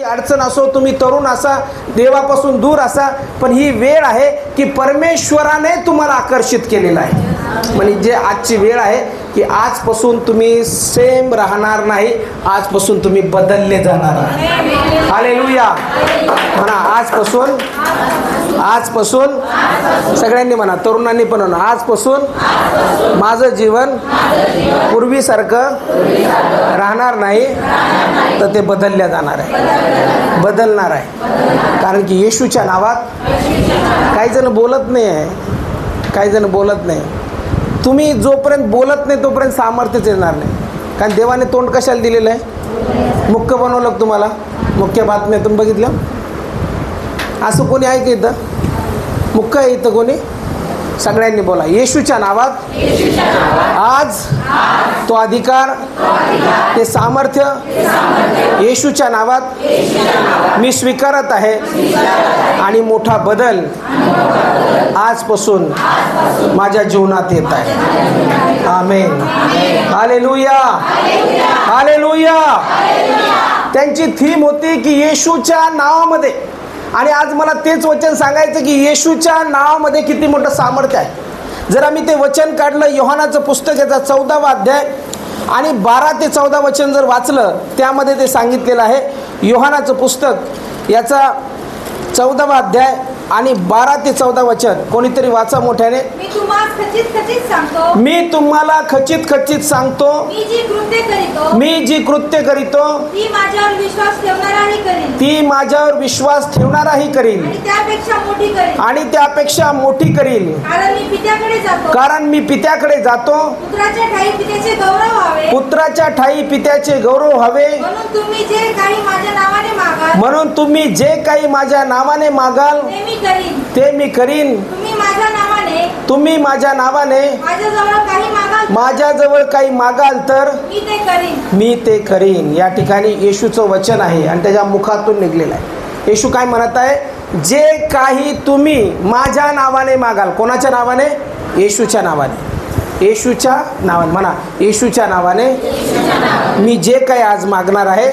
अडचण असो, तुम्ही तरुण असा, देवापासून दूर असा, पण ही वेळ आहे की परमेश्वराने तुम्हाला आकर्षित केलेलं आहे. म्हणजे आजची वेळ आहे की आजपासून तुम्ही सेम राहणार नाही, आजपासून तुम्ही बदलले जाणार आहे. हालेलुया. म्हणा आजपासून सगळ्यांनी म्हणा, तरुणांनी पण म्हणा, आजपासून माझं जीवन पूर्वीसारखं राहणार नाही, तर ते बदलल्या जाणार आहे, बदलणार आहे. कारण की येशूच्या नावात काही जण बोलत नाही आहे, काही जण बोलत नाही. तुम्ही जोपर्यंत बोलत नाही तोपर्यंत सामर्थ्यच येणार नाही. कारण देवाने तोंड कशाला दिलेलं आहे? मुख्य बनवलं तुम्हाला. मुख्य बातम्यातून बघितलं असं कोणी आहे की इथं मुख्य आहे? इथं कोणी? सगळ्यांनी बोला, येशूच्या नावात आज तो अधिकार, ते सामर्थ्य येशूच्या नावात मी स्वीकारत आहे आणि मोठा बदल आजपासून माझ्या जीवनात येत आहे. आमेन. हालेलुया. हालेलुया. त्यांची थीम होती की येशूच्या नावामध्ये. आणि आज मला तेच वचन सांगायचं की येशूच्या नावामध्ये किती मोठं सामर्थ्य आहे. जर आम्ही ते वचन काढलं, योहानाचं पुस्तक याचा 14वा अध्याय आणि 12 ते 14 वचन जर वाचलं, त्यामध्ये ते सांगितलेलं आहे. योहानाचं पुस्तक याचा 14वा अध्याय आणि 12 ते 14 वचन. कोणीतरी वाचा मोठ्याने. मी तुम्हाला खचित खचित सांगतो, मी जी कृत्य करीतो ती माझ्यावर विश्वास ठेवणाराही करील आणि त्यापेक्षा मोठी करील. कारण मी पित्याकडे जातो, पुत्राच्या ठायी पित्याचे गौरव व्हावे. म्हणून तुम्ही जे काही माझ्या नावाने मागाल ते मी करीन. तुम्ही माझ्या नावाने माझ्याजवळ काही मागाल तर मी ते करीन. या ठिकाणी येशूचं वचन आहे आणि त्याच्या मुखातून निघलेलं आहे. येशू काय म्हणत आहे? जे काही तुम्ही माझ्या नावाने मागाल. कोणाच्या नावाने? येशूच्या नावाने. येशूच्या नावाने म्हणा, येशूच्या नावाने मी जे काही आज मागणार आहे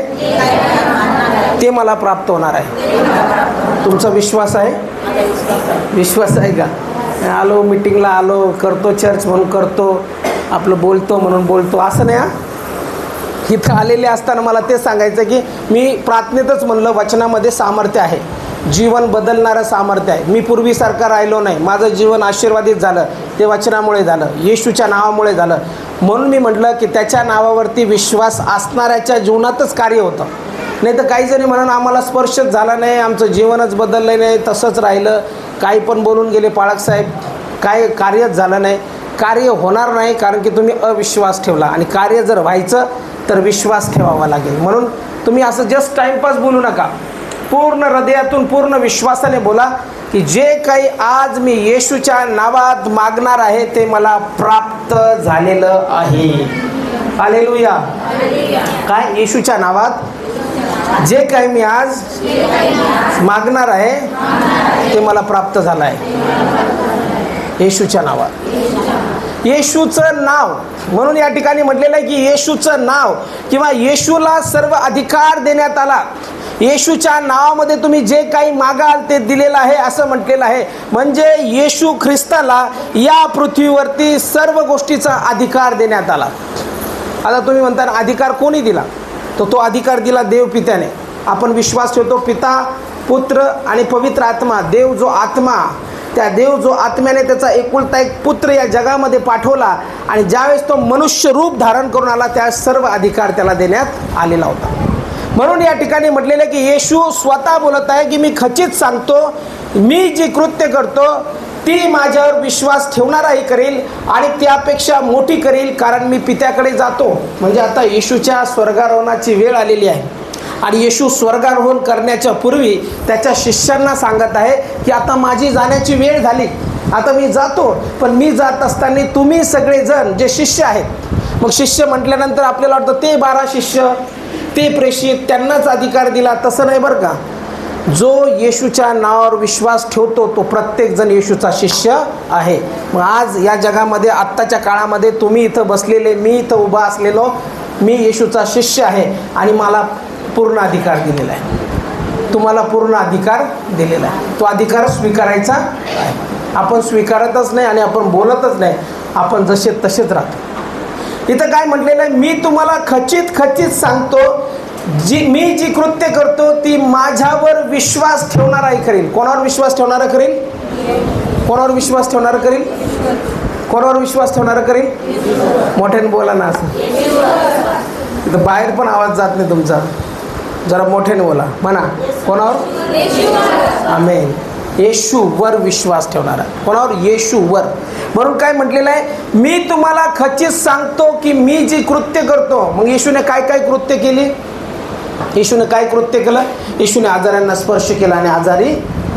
ते मला प्राप्त होणार आहे. तुमचा विश्वास आहे? विश्वास आहे का? आलो मीटिंगला, आलो करतो, चर्च म्हणून करतो, आपलं बोलतो म्हणून बोलतो, असं नाही. इथं आलेले असताना मला तेच सांगायचं की मी प्रार्थनेतच म्हणलं, वचनामध्ये सामर्थ्य आहे, जीवन बदलणारं सामर्थ्य आहे. मी पूर्वीसारखा राहिलो नाही, माझं जीवन आशीर्वादित झालं, ते वचनामुळे झालं, येशूच्या नावामुळे झालं. म्हणून मी म्हटलं की त्याच्या नावावरती विश्वास असणाऱ्याच्या जीवनातच कार्य होतं. नाही तर काही जणी म्हणून आम्हाला स्पर्शच झाला नाही, आमचं जीवनच बदललं नाही, तसंच राहिलं, काही पण बोलून गेले पाळकसाहेब, काय कार्यच झालं नाही. कार्य होणार नाही कारण की तुम्ही अविश्वास ठेवला. आणि कार्य जर व्हायचं तर विश्वास ठेवावा लागेल. म्हणून तुम्ही असं जस्ट टाईमपास बोलू नका, पूर्ण हृदयातून पूर्ण विश्वासाने बोला की जे काही आज मी येशूच्या नावात मागणार आहे ते मला प्राप्त झालेलं आहे. हालेलुया. काय? येशूच्या नावात जे काही मी आज मागणार आहे ते मला प्राप्त झालं आहे येशूच्या नावात. येशूचं नाव म्हणून या ठिकाणी म्हटलेलं आहे की येशूचं नाव किंवा येशूला सर्व अधिकार देण्यात आला. येशूच्या नावामध्ये तुम्ही जे काही मागाल ते दिलेलं आहे असं म्हटलेलं आहे. म्हणजे येशू ख्रिस्ताला या पृथ्वीवरती सर्व गोष्टीचा अधिकार देण्यात आला. आता तुम्ही म्हणता अधिकार कोणी दिला? तो अधिकार दिला देव पित्याने. आपण विश्वास ठेवतो पिता, पुत्र आणि पवित्र आत्मा. देव जो आत्मा, त्या देव जो आत्म्याने त्याचा एकुलता एक पुत्र या जगामध्ये पाठवला आणि ज्यावेळेस तो मनुष्य रूप धारण करून आला त्या सर्व अधिकार त्याला देण्यात आलेला होता. म्हणून या ठिकाणी म्हटलेलं आहे की येशू स्वतः बोलत आहे की मी खचित सांगतो, मी जी कृत्य करतो ती माझ्यावर विश्वास ठेवणाराही करेल आणि त्यापेक्षा मोठी करेल, कारण मी पित्याकडे जातो. म्हणजे आता येशूच्या स्वर्गारोहणाची वेळ आलेली आहे आणि येशू स्वर्गारोहण करण्याच्या पूर्वी त्याच्या शिष्यांना सांगत आहे की आता माझी जाण्याची वेळ झाली, आता मी जातो. पण मी जात असताना तुम्ही सगळेजण जे शिष्य आहेत, मग शिष्य म्हटल्यानंतर आपल्याला वाटतं ते 12 शिष्य, ते प्रेषित, त्यांनाच अधिकार दिला, तसं नाही बरं का. जो येशूच्या नावावर विश्वास ठेवतो तो प्रत्येकजण येशूचा शिष्य आहे. मग आज या जगामध्ये आत्ताच्या काळामध्ये तुम्ही इथं बसलेले, मी इथं उभा असलेलो, मी येशूचा शिष्य आहे आणि मला पूर्ण अधिकार दिलेला आहे. तुम्हाला पूर्ण अधिकार दिलेला आहे. तो अधिकार स्वीकारायचा आहे. आपण स्वीकारतच नाही आणि आपण बोलतच नाही, आपण जसे तसेच राहतो. इथं काय म्हटलेलं आहे, मी तुम्हाला खचित खचित सांगतो, मी जी कृत्य करतो ती माझ्यावर विश्वास ठेवणारा करील. कोणावर विश्वास ठेवणारा करील? कोणावर विश्वास ठेवणारा करील? कोणावर विश्वास ठेवणारा करील? मोठ्याने बोला ना. असं इथं बाहेर पण आवाज जात नाही तुमचा, जरा मोठ्याने बोला. म्हणा, कोणावर? आमेन. येशूवर विश्वास ठेवणारा. कोणावर? येशूवर. म्हणून काय म्हटलेलं आहे, मी तुम्हाला खचित सांगतो की मी जी कृत्य करतो. मग येशूने काय काय कृत्य केली? येशूने काय कृत्य केलं? येशूने आजारांना स्पर्श केला आणि आजारी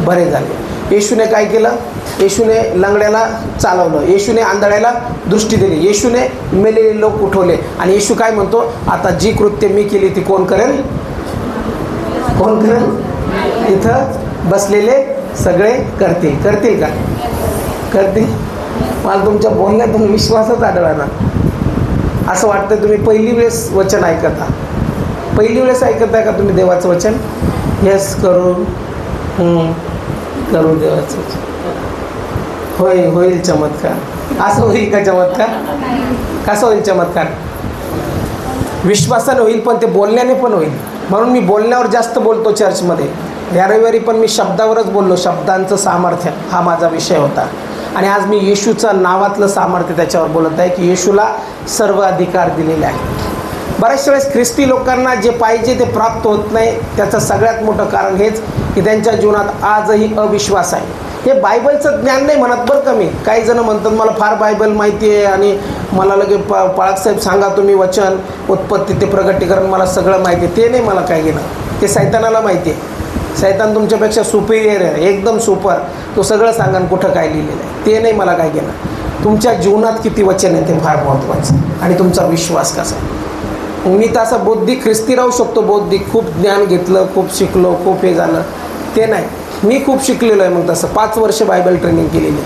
बरे झाले. येशूने काय केलं? येशूने लंगड्याला चालवलं. येशूने आंधळ्याला दृष्टी दिली. येशूने मेलेले लोक उठवले. आणि येशू काय म्हणतो, आता जी कृत्य मी केली ती कोण करेल? कोण करेल? इथं बसलेले सगळे करतील. करतील का? करतील. मला तुमच्या बोलण्यातून विश्वासच आढळला ना. असं वाटतं तुम्ही पहिली वेळेस वचन ऐकता. पहिली वेळेस ऐकताय का तुम्ही देवाचं वचन? यस, करू करू देवाचं वचन. होय, होईल चमत्कार. असं होईल का चमत्कार? कसं होईल चमत्कार? विश्वासाने होईल, पण ते बोलण्याने पण होईल. म्हणून मी बोलण्यावर जास्त बोलतो चर्चमध्ये. या रविवारी पण मी शब्दावरच बोललो. शब्दांचं सामर्थ्य हा माझा विषय होता. आणि आज मी येशूचं नावातलं सामर्थ्य त्याच्यावर बोलत आहे की येशूला सर्व अधिकार दिलेले आहे. बऱ्याचशा वेळेस ख्रिस्ती लोकांना जे पाहिजे ते प्राप्त होत नाही. त्याचं सगळ्यात मोठं कारण हेच की त्यांच्या जीवनात आजही अविश्वास आहे. हे बायबलचं ज्ञान नाही म्हणत बरं का मी. काही जण म्हणतात मला फार बायबल माहिती आहे आणि मला लगे पाळकसाहेब सांगा तुम्ही वचन, उत्पत्ती ते प्रगटीकरण, मला सगळं माहिती आहे. ते नाही मला काय घेणं. ते सैतानाला माहिती आहे. सैतान तुमच्यापेक्षा सुपेरियर आहे, एकदम सुपर. तो सगळं सांगा कुठं काय लिहिलेलं आहे. ते नाही मला काय घेणं. तुमच्या जीवनात किती वचन आहे ते फार महत्त्वाचं. आणि तुमचा विश्वास कसा आहे. मी तर असं बौद्धिक ख्रिस्ती राहू शकतो. बौद्धिक खूप ज्ञान घेतलं, खूप शिकलो, खूप हे झालं, ते नाही. मी खूप शिकलेलो आहे. मग तसं 5 वर्ष बायबल ट्रेनिंग केलेली.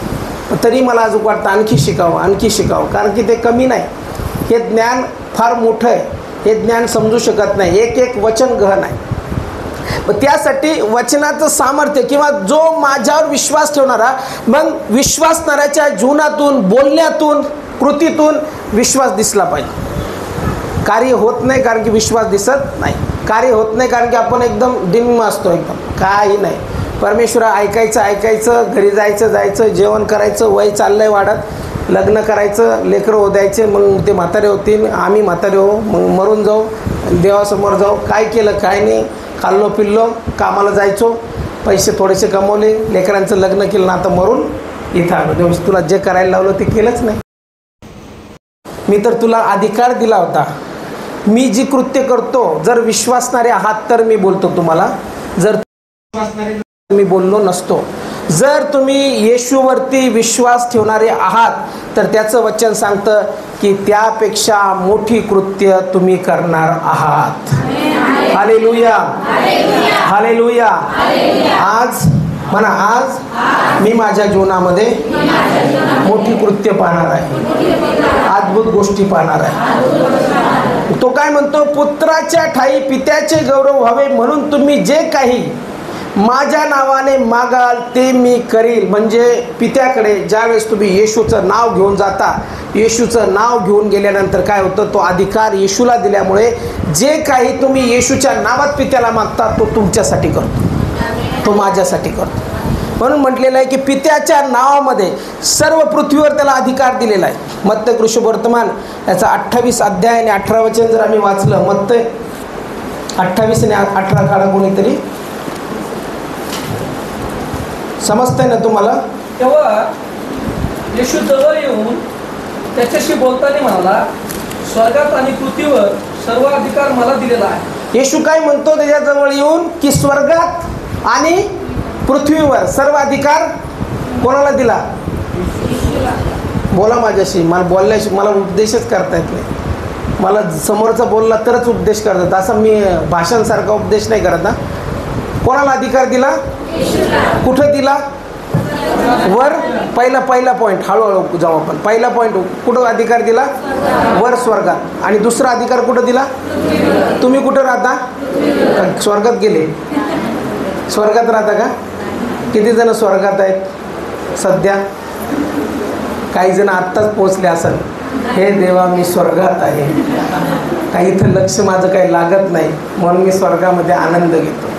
तरी मला अजून वाटतं आणखी शिकावं, आणखी शिकावं. कारण की ते कमी नाही. हे ज्ञान फार मोठं आहे. हे ज्ञान समजू शकत नाही. एक एक वचन गहन आहे. मग त्यासाठी वचनाचं सामर्थ्य किंवा जो माझ्यावर विश्वास ठेवणारा, मग विश्वासणाऱ्याच्या जीवनातून, बोलण्यातून, कृतीतून विश्वास दिसला पाहिजे. कार्य होत नाही कारण की विश्वास दिसत नाही. कार्य होत नाही कारण की आपण एकदम डिम असतो, एकदम काही नाही. परमेश्वर ऐकायचं, घरी जायचं, जेवण करायचं, वय चाललंय वाढत, लग्न करायचं, लेकरं हो द्यायचे, मग ते म्हातारे होतील, आम्ही म्हातारे हो, मग मरून जाऊ, देवासमोर जाऊ. काय केलं काय नाही, खाल्लो पिल्लो, कामाला जायचो, पैसे थोडेसे कमवले, लेकरांचं लग्न केलं ना, आता मरून इथं आलो. देव तुला जे करायला लावलं ते केलंच नाही. मी तर तुला अधिकार दिला होता. मी जी कृत्य करतो, जर विश्वासणारे आहात तर मी बोलतो तुम्हाला. जर विश्वासणारे मी बोललो नसतो. जर तुम्ही येशूवरती विश्वास ठेवणारे आहात तर त्याचं वचन सांगतं की त्यापेक्षा मोठी कृत्य तुम्ही करणार आहात. Hallelujah, hallelujah. आज म्हणा, आज मी माझ्या जीवनामध्ये मोठी कृत्य पाहणार आहे, अद्भुत गोष्टी पाहणार आहे. तो काय म्हणतो, पुत्राच्या ठाई पित्याचे गौरव व्हावे म्हणून तुम्ही जे काही माझ्या नावाने मागाल ते मी करील. म्हणजे पित्याकडे ज्यावेळेस तुम्ही येशूचं नाव घेऊन जाता, येशूचं नाव घेऊन गेल्यानंतर काय होतं, तो अधिकार येशूला दिल्यामुळे जे काही तुम्ही येशूच्या नावात पित्याला मागता तो तुमच्यासाठी करतो, तो माझ्यासाठी करतो. म्हणून म्हटलेलं आहे की पित्याच्या नावामध्ये सर्व पृथ्वीवर त्याला अधिकार दिलेला आहे. मत्तय कृष्णवर्तमान याचा 28 अध्याय आणि 18 वचन जर आम्ही वाचलं, मत्तय 28 आणि 18 काढा कोणीतरी, समजतंय ना तुम्हाला. तेव्हा येशू जवळ येऊन त्याच्याशी बोलताना म्हणाला, स्वर्गात आणि पृथ्वीवर सर्व अधिकार मला दिलेला आहे. येशू काय म्हणतो त्याच्याजवळ येऊन की स्वर्गात आणि पृथ्वीवर सर्व अधिकार कोणाला दिला? बोला माझ्याशी. मला उपदेशच करता येत नाही. मला समोरचा बोलला तरच उपदेश करतात. असं मी भाषणासारखा उपदेश नाही करत ना. कोणाला अधिकार दिला? कुठं दिला? वर. पहिला पॉईंट, हळूहळू जाऊ आपण. पहिला पॉईंट, कुठं अधिकार दिला? वर, स्वर्गात. आणि दुसरा अधिकार कुठं दिला? तुम्ही कुठं राहता? स्वर्गात गेले. स्वर्गात राहता का? किती जण स्वर्गात आहेत सध्या? काही जण आत्ताच पोचले असेल, हे देवा मी स्वर्गात आहे, काही इथं लक्ष माझं काही लागत नाही म्हणून मी स्वर्गामध्ये आनंद घेतो.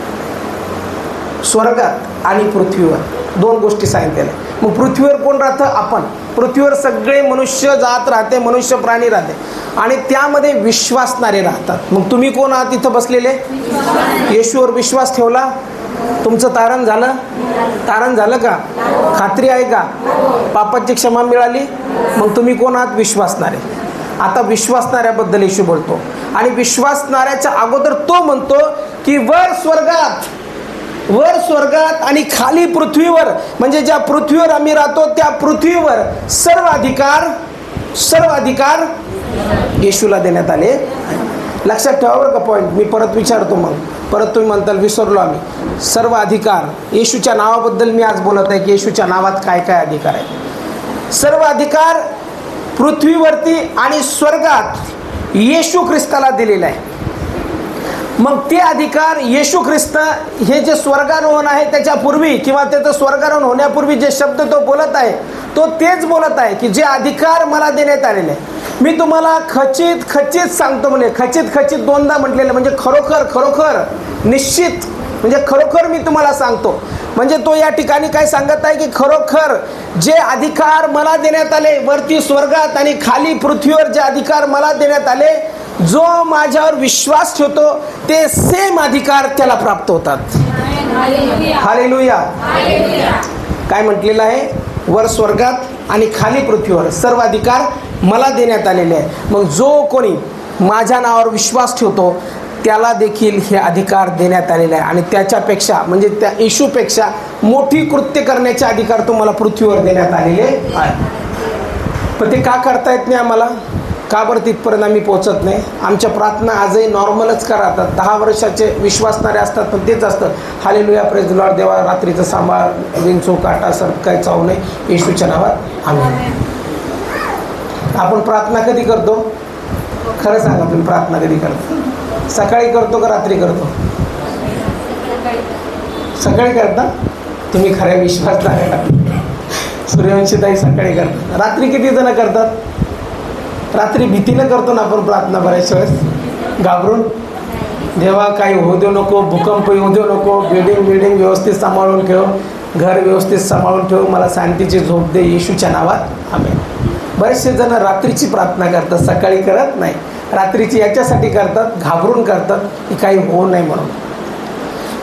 स्वर्गात आणि पृथ्वीवर दोन गोष्टी सांगितलेल्या. मग पृथ्वीवर कोण राहतं? आपण. पृथ्वीवर सगळे मनुष्य जात राहते, मनुष्य प्राणी राहते आणि त्यामध्ये विश्वासणारे राहतात. मग तुम्ही कोण आहात इथं बसलेले? येशूवर विश्वास ठेवला, तुमचं तारण झालं? तारण झालं का? खात्री आहे का? पापाची क्षमा मिळाली? मग तुम्ही कोण आहात? विश्वासणारे. आता विश्वासणाऱ्याबद्दल येशू बोलतो आणि विश्वासणाऱ्याच्या अगोदर तो म्हणतो की वर स्वर्गात आणि खाली पृथ्वीवर, म्हणजे ज्या पृथ्वीवर आम्ही राहतो त्या पृथ्वीवर सर्व अधिकार येशूला देण्यात आले. लक्षात ठेवा बरं का पॉईंट. मी परत विचारतो, मग परत तुम्ही म्हणताल विसरलो आम्ही. सर्व अधिकार येशूच्या नावाबद्दल मी आज बोलत आहे की येशूच्या नावात काय काय अधिकार आहे. सर्व अधिकार पृथ्वीवरती आणि स्वर्गात येशू ख्रिस्ताला दिलेला आहे. मग ते अधिकार येशू ख्रिस्त हे जे स्वर्गारोहण आहे त्याच्यापूर्वी किंवा त्याचं स्वर्गारोहण होण्यापूर्वी जे शब्द तो बोलत आहे तो तेच बोलत आहे की जे अधिकार मला देण्यात आलेले आहे. मी तुम्हाला खचित सांगतो, म्हणजे खचित दोनदा म्हटलेलं, म्हणजे खरोखर निश्चित, म्हणजे खरोखर मी तुम्हाला सांगतो. म्हणजे तो या ठिकाणी काय सांगत आहे की खरोखर जे अधिकार मला देण्यात आले वरती स्वर्गात आणि खाली पृथ्वीवर जे अधिकार मला देण्यात आले, जो माझ्यावर विश्वास ठेवतो ते सेम अधिकार त्याला प्राप्त होतात. हालेलुया. काय म्हटलेलं आहे? वर स्वर्गात आणि खाली पृथ्वीवर सर्व अधिकार मला देण्यात आलेले आहे. मग जो कोणी माझ्या नावावर विश्वास ठेवतो त्याला देखील हे अधिकार देण्यात आलेले आहे आणि त्याच्यापेक्षा, म्हणजे त्या येशूपेक्षा मोठी कृत्य करण्याचे अधिकार तुम्हाला पृथ्वीवर देण्यात आलेले आहे. पण ते का करता येत नाही आम्हाला? का बरं तिथपर्यंत आम्ही पोचत नाही? आमच्या प्रार्थना आजही नॉर्मलच का राहतात. 10 वर्षाचे विश्वासणारे असतात पण तेच असतं, हालेलुया, प्रेज द लॉर्ड, देवा रात्रीचं सांभाळ, विंचू काटा सर्प काही चावू नये, येशूच्या नावात आमेन. आपण प्रार्थना कधी करतो? खरं सांगा, तुम्ही प्रार्थना कधी करतो? सकाळी करतो का रात्री करतो? सकाळी करता? तुम्ही खऱ्या विश्वासणाऱ्या. सूर्यवंशीताई सकाळी करतात. रात्री किती जण करतात? रात्री भीतीनं करतो ना आपण प्रार्थना बऱ्याच वेळेस, घाबरून. देवा काही होऊ देऊ नको, भूकंप येऊ देऊ नको, बिल्डिंग व्यवस्थित सांभाळून ठेव, घर व्यवस्थित सांभाळून ठेव, मला शांतीची झोप दे, येशूच्या नावात आमेन. बरेचसे जण रात्रीची प्रार्थना करतात, सकाळी करत नाही. रात्रीची याच्यासाठी करतात, घाबरून करतात की काही होऊ नये म्हणून.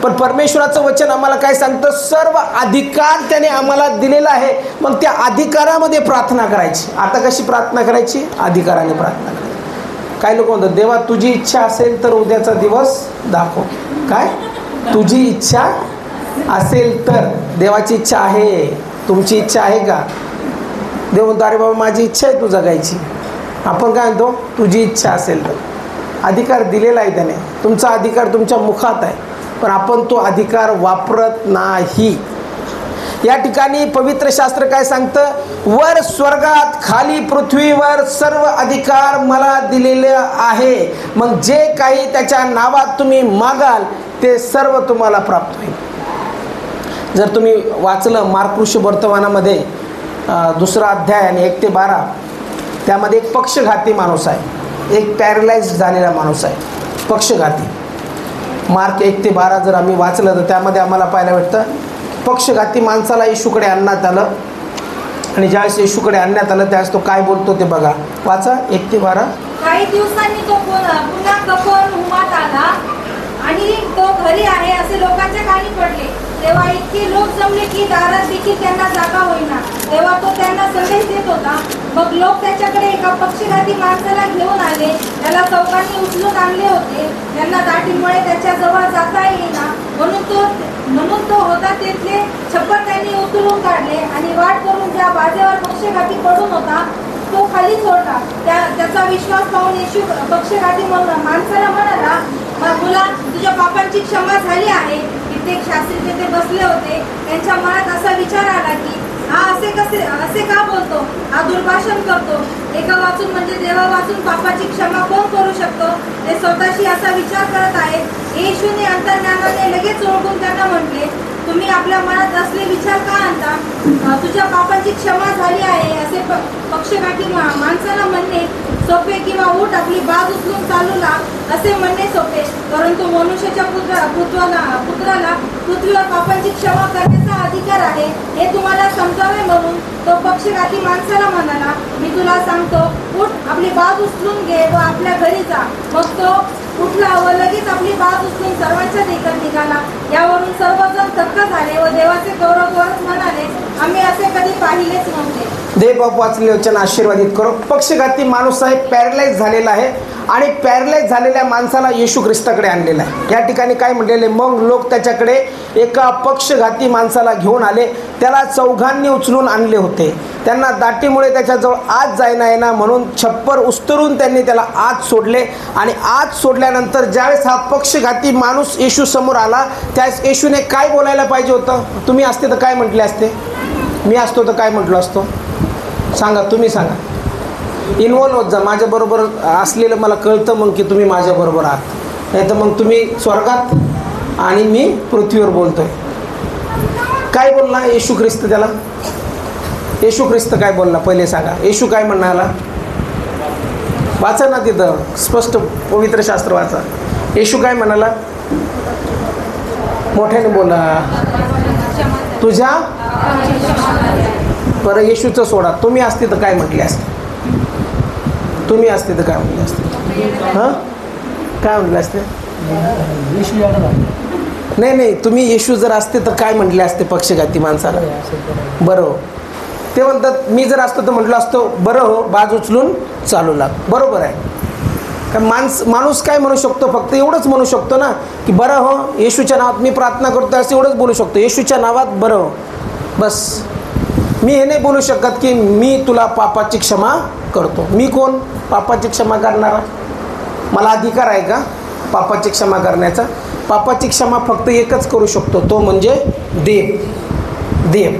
पण परमेश्वराचं वचन आम्हाला काय सांगतं? सर्व अधिकार त्याने आम्हाला दिलेला आहे. मग त्या अधिकारामध्ये प्रार्थना करायची. आता कशी प्रार्थना करायची? अधिकाराने प्रार्थना करायची. काही लोक म्हणतात देवा तुझी इच्छा असेल तर उद्याचा दिवस दाखव. काय? तुझी इच्छा असेल तर. देवाची इच्छा आहे, तुमची इच्छा आहे का? देव म्हणतो अरे बाबा माझी इच्छा आहे तू जगायची. आपण काय म्हणतो? तुझी इच्छा असेल तर. अधिकार दिलेला आहे त्याने, तुमचा अधिकार तुमच्या मुखात आहे, पण आपण तो अधिकार वापरत नाही. या ठिकाणी पवित्र शास्त्र काय सांगतं? वर स्वर्गात खाली पृथ्वीवर सर्व अधिकार मला दिलेले आहे. मग जे काही त्याच्या नावात तुम्ही मागाल ते सर्व तुम्हाला प्राप्त होईल. जर तुम्ही वाचलं मार्कुश वर्तमानामध्ये 2 अध्याय आणि 1 ते 12, त्यामध्ये एक पक्षघाती माणूस आहे, एक पॅरलाइज झालेला माणूस आहे, पक्षघाती. मार्क 1 ते 12 जर आम्ही वाचलं तर त्यामध्ये आम्हाला पाहायला भेटतं पक्षघाती माणसाला येशूकडे आणण्यात आलं आणि ज्यावेळेस येशूकडे आणण्यात आलं त्यावेळेस तो काय बोलतो ते बघा. वाचा 1 ते 12. काही दिवसांनी तो पुन्हा कफरनहूमात आला आणि तो घरी आहे असे लोकांच्या कानी पडले. तेव्हा इतके लोक जमले की दारात देखील त्यांना जागा होईना. तेव्हा तो त्यांना संदेश देत होता. मग लोक त्याच्याकडे एका पक्षघाती माणसाला घेऊन आले. त्याला चौकांनी उचलून आणले होते. त्यांना दाटीमुळे त्याच्याजवळ जाता येईना म्हणून तो होता तिथले छप्पर त्यांनी उचलून काढले आणि वाट करून ज्या बाजेवर पक्षघाती पडून होता तो खाली सोडला. त्याचा विश्वास पाहून येशू पक्षघाती माणसाला म्हणाला, मुला तुझ्या पापांची क्षमा झाली आहे. कित्येक शास्त्री तिथे बसले होते. त्यांच्या मनात असा विचार आला की हा असे का बोलतो, हा दुर्भाषण करतो. एका वाचून म्हणजे देवा वाचून पापाची क्षमा कोण करू शकतो. ते स्वतःशी असा विचार करत आहे. येशूने अंतर्ज्ञानाने लगेच ओळखून त्यांना म्हटले, तुम्ही आपल्या मनात असले विचार का आणता. तुझ्या पापाची क्षमा झाली आहे असे पक्षपाती माणसाला म्हणणे सोपे, किंवा उठ आपली बाज उचलून चालू लाग असे म्हणणे सोपे. परंतु मनुष्याच्या पुत्राला पृथ्वीवर पापांची क्षमा करण्याचा अधिकार आहे हे तुम्हाला समजावे म्हणून तो पक्षघाती माणसाला म्हणाला, मी तुला सांगतो, उठ आपली बाज उचलून घे व आपल्या घरी जा. मग तो उठला व लगेच आपली बाज उचलून सर्वांच्या देखत निघाला. यावरून सर्वजण थक्क झाले व देवाचे गौरव करत म्हणाले, आम्ही असे कधी पाहिलेच नव्हते. देवबाप वाचले वचन आशीर्वादित करो. पक्षघाती माणूस आहे, पॅरलाइज झालेला आहे आणि पॅरलाइज झालेल्या माणसाला येशू ख्रिस्ताकडे आणलेला आहे. या ठिकाणी काय म्हटलेले, मग लोक त्याच्याकडे एका पक्षघाती माणसाला घेऊन आले. त्याला चौघांनी उचलून आणले होते. त्यांना दाटीमुळे त्याच्याजवळ आत जायना येणार म्हणून छप्पर उस्तरून त्यांनी त्याला आत सोडले. आणि आत सोडल्यानंतर ज्यावेळेस हा पक्षघाती माणूस येशू समोर आला त्यावेळेस येशूने काय बोलायला पाहिजे होतं. तुम्ही असते तर काय म्हटले असते, मी असतो तर काय म्हटलो असतो, सांगा, तुम्ही सांगा. इन्व्हॉल्व होत जा, माझ्याबरोबर असलेलं मला कळतं मग की तुम्ही माझ्याबरोबर आहात. नाही तर मग तुम्ही स्वर्गात आणि मी पृथ्वीवर बोलतोय. काय बोलला येशू ख्रिस्त त्याला, येशू ख्रिस्त काय बोलला पहिले सांगा. येशू काय म्हणाला, वाचा ना तिथं स्पष्ट पवित्र शास्त्र वाचा. येशू काय म्हणाला, मोठ्याने बोला. तुझ्या बरं येशूचं सोडा, तुम्ही असते तर काय म्हटले असते, तुम्ही असते तर काय म्हटले असते, हां काय म्हटले असते. नाही तुम्ही येशू जर असते तर काय म्हटले असते पक्षघाती माणसाला. बरं हो, ते म्हणतात मी जर असतो तर म्हटलं असतो, बरं हो बाज उचलून चालू लाग. बरोबर आहे का. माणूस काय म्हणू शकतो, फक्त एवढंच म्हणू शकतो ना की बरं हो येशूच्या नावात मी प्रार्थना करतो, असं एवढंच बोलू शकतो. येशूच्या नावात बरं हो, बस. मी हे नाही बोलू शकत की मी तुला पापाची क्षमा करतो. मी कोण पापाची क्षमा करणारा, मला अधिकार आहे का पापाची क्षमा करण्याचा. पापाची क्षमा फक्त एकच करू शकतो, तो म्हणजे देव.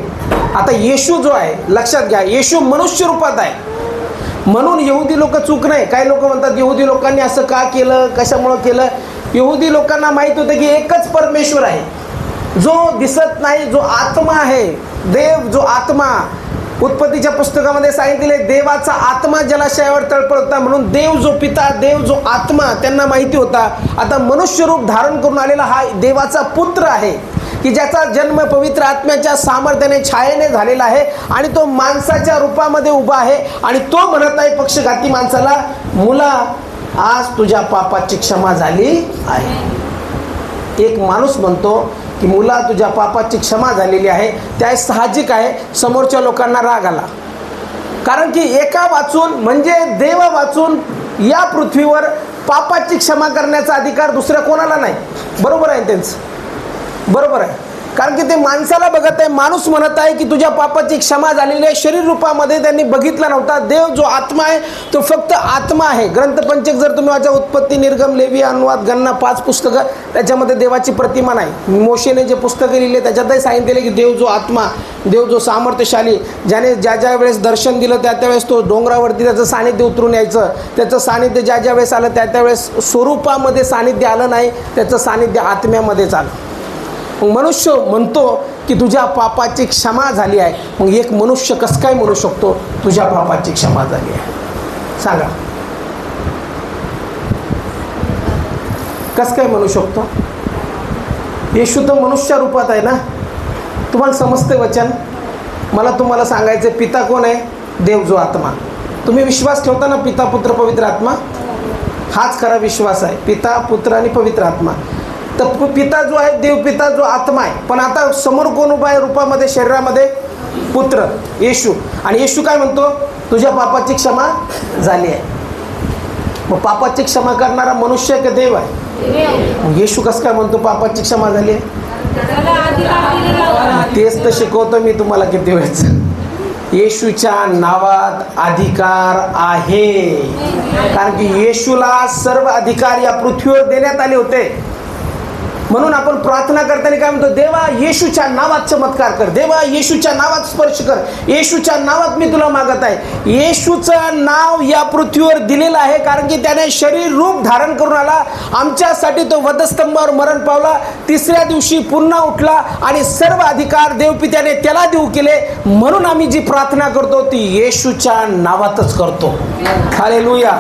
आता येशू जो आहे, लक्षात घ्या, येशू मनुष्य रूपात आहे म्हणून यहुदी लोक चूक नाही. काही लोक म्हणतात यहुदी लोकांनी असं का केलं, कशामुळं केलं. यहुदी लोकांना माहीत होतं की एकच परमेश्वर आहे, जो दिसत नाही, जो आत्मा आहे. देव जो आत्मा, उत्पत्तीच्या पुस्तकामध्ये सांगितले देवाचा आत्मा जलाशयावर तळपळता म्हणून देव जो पिता, देव जो आत्मा त्यांना माहिती होता. आता मनुष्य रूप धारण करून आलेला हा देवाचा पुत्र आहे की ज्याचा जन्म पवित्र आत्म्याच्या सामर्थ्याने, छायेने झालेला आहे आणि तो माणसाच्या रूपामध्ये उभा आहे. आणि तो म्हणत आहे पक्षघाती माणसाला, मुला आज तुझ्या पापाची क्षमा झाली आहे. एक माणूस म्हणतो की मुला तुझ्या पापाची क्षमा झालेली आहे. त्या साहजिक आहे समोरच्या लोकांना राग आला, कारण की एका वाचून म्हणजे देव वाचून या पृथ्वीवर पापाची क्षमा करण्याचा अधिकार दुसऱ्या कोणाला नाही. बरोबर आहे त्यांचं, बरोबर आहे. कारण की ते माणसाला बघत आहे. माणूस म्हणत आहे की तुझ्या पापाची क्षमा झालेली आहे. शरीर रूपामध्ये त्यांनी बघितला नव्हता. देव जो आत्मा आहे तो फक्त आत्मा आहे. ग्रंथपंचक जर तुम्ही वाचा, उत्पत्ती, निर्गम, लेवी, अनुवाद, गणना, 5 पुस्तकं, त्याच्यामध्ये देवाची प्रतिमा नाही. मोशेने जे पुस्तकं लिहिले त्याच्यातही सांगितले की देव जो आत्मा, देव जो सामर्थ्यशाली, ज्याने ज्या वेळेस दर्शन दिलं त्या वेळेस तो डोंगरावरती त्याचं सानिध्य उतरून यायचं. त्याचं सानिध्य ज्या वेळेस आलं त्या वेळेस स्वरूपामध्ये सानिध्य आलं नाही, त्याचं सानिध्य आत्म्यामध्येच आलं. मग मनुष्य म्हणतो की तुझ्या पापाची क्षमा झाली आहे. मग एक मनुष्य कसं काय म्हणू शकतो तुझ्या पापाची क्षमा झाली आहे, सांगा. कसं काय म्हणू शकतो. येशू तर मनुष्य रूपात आहे ना. तुम्हाला समजते वचन. मला तुम्हाला सांगायचं, पिता कोण आहे, देव जो आत्मा. तुम्ही विश्वास ठेवता ना पिता, पुत्र, पवित्र आत्मा. हाच खरा विश्वास आहे, पिता, पुत्र आणि पवित्र आत्मा. तर पिता जो आहे, देव पिता जो आत्मा आहे. पण आता समोर कोण उभा आहे रूपामध्ये, शरीरामध्ये, पुत्र येशू. आणि येशू काय म्हणतो, तुझ्या पापाची क्षमा झाली आहे. मग पापाची क्षमा करणारा मनुष्य का देव आहे. मग येशू कसं काय म्हणतो पापाची क्षमा झाली आहे. तेच तर शिकवतो मी तुम्हाला किती वेळेस. येशूच्या नावात अधिकार आहे, कारण की येशूला सर्व अधिकार या पृथ्वीवर देण्यात आले होते. म्हणून आपण प्रार्थना करताना काय म्हणतो, देवा येशूच्या नावात चमत्कार कर, देवा येशूच्या नावात स्पर्श कर, येशूच्या नावात मी तुला मागत आहे. येशूचं नाव या पृथ्वीवर दिलेलं आहे कारण की त्याने शरीर रूप धारण करून आला, आमच्यासाठी तो वधस्तंभावर मरण पावला, तिसऱ्या दिवशी पुन्हा उठला आणि सर्व अधिकार देवपित्याने त्याला देऊ केले. म्हणून आम्ही जी प्रार्थना करतो ती येशूच्या नावातच करतो. Hallelujah,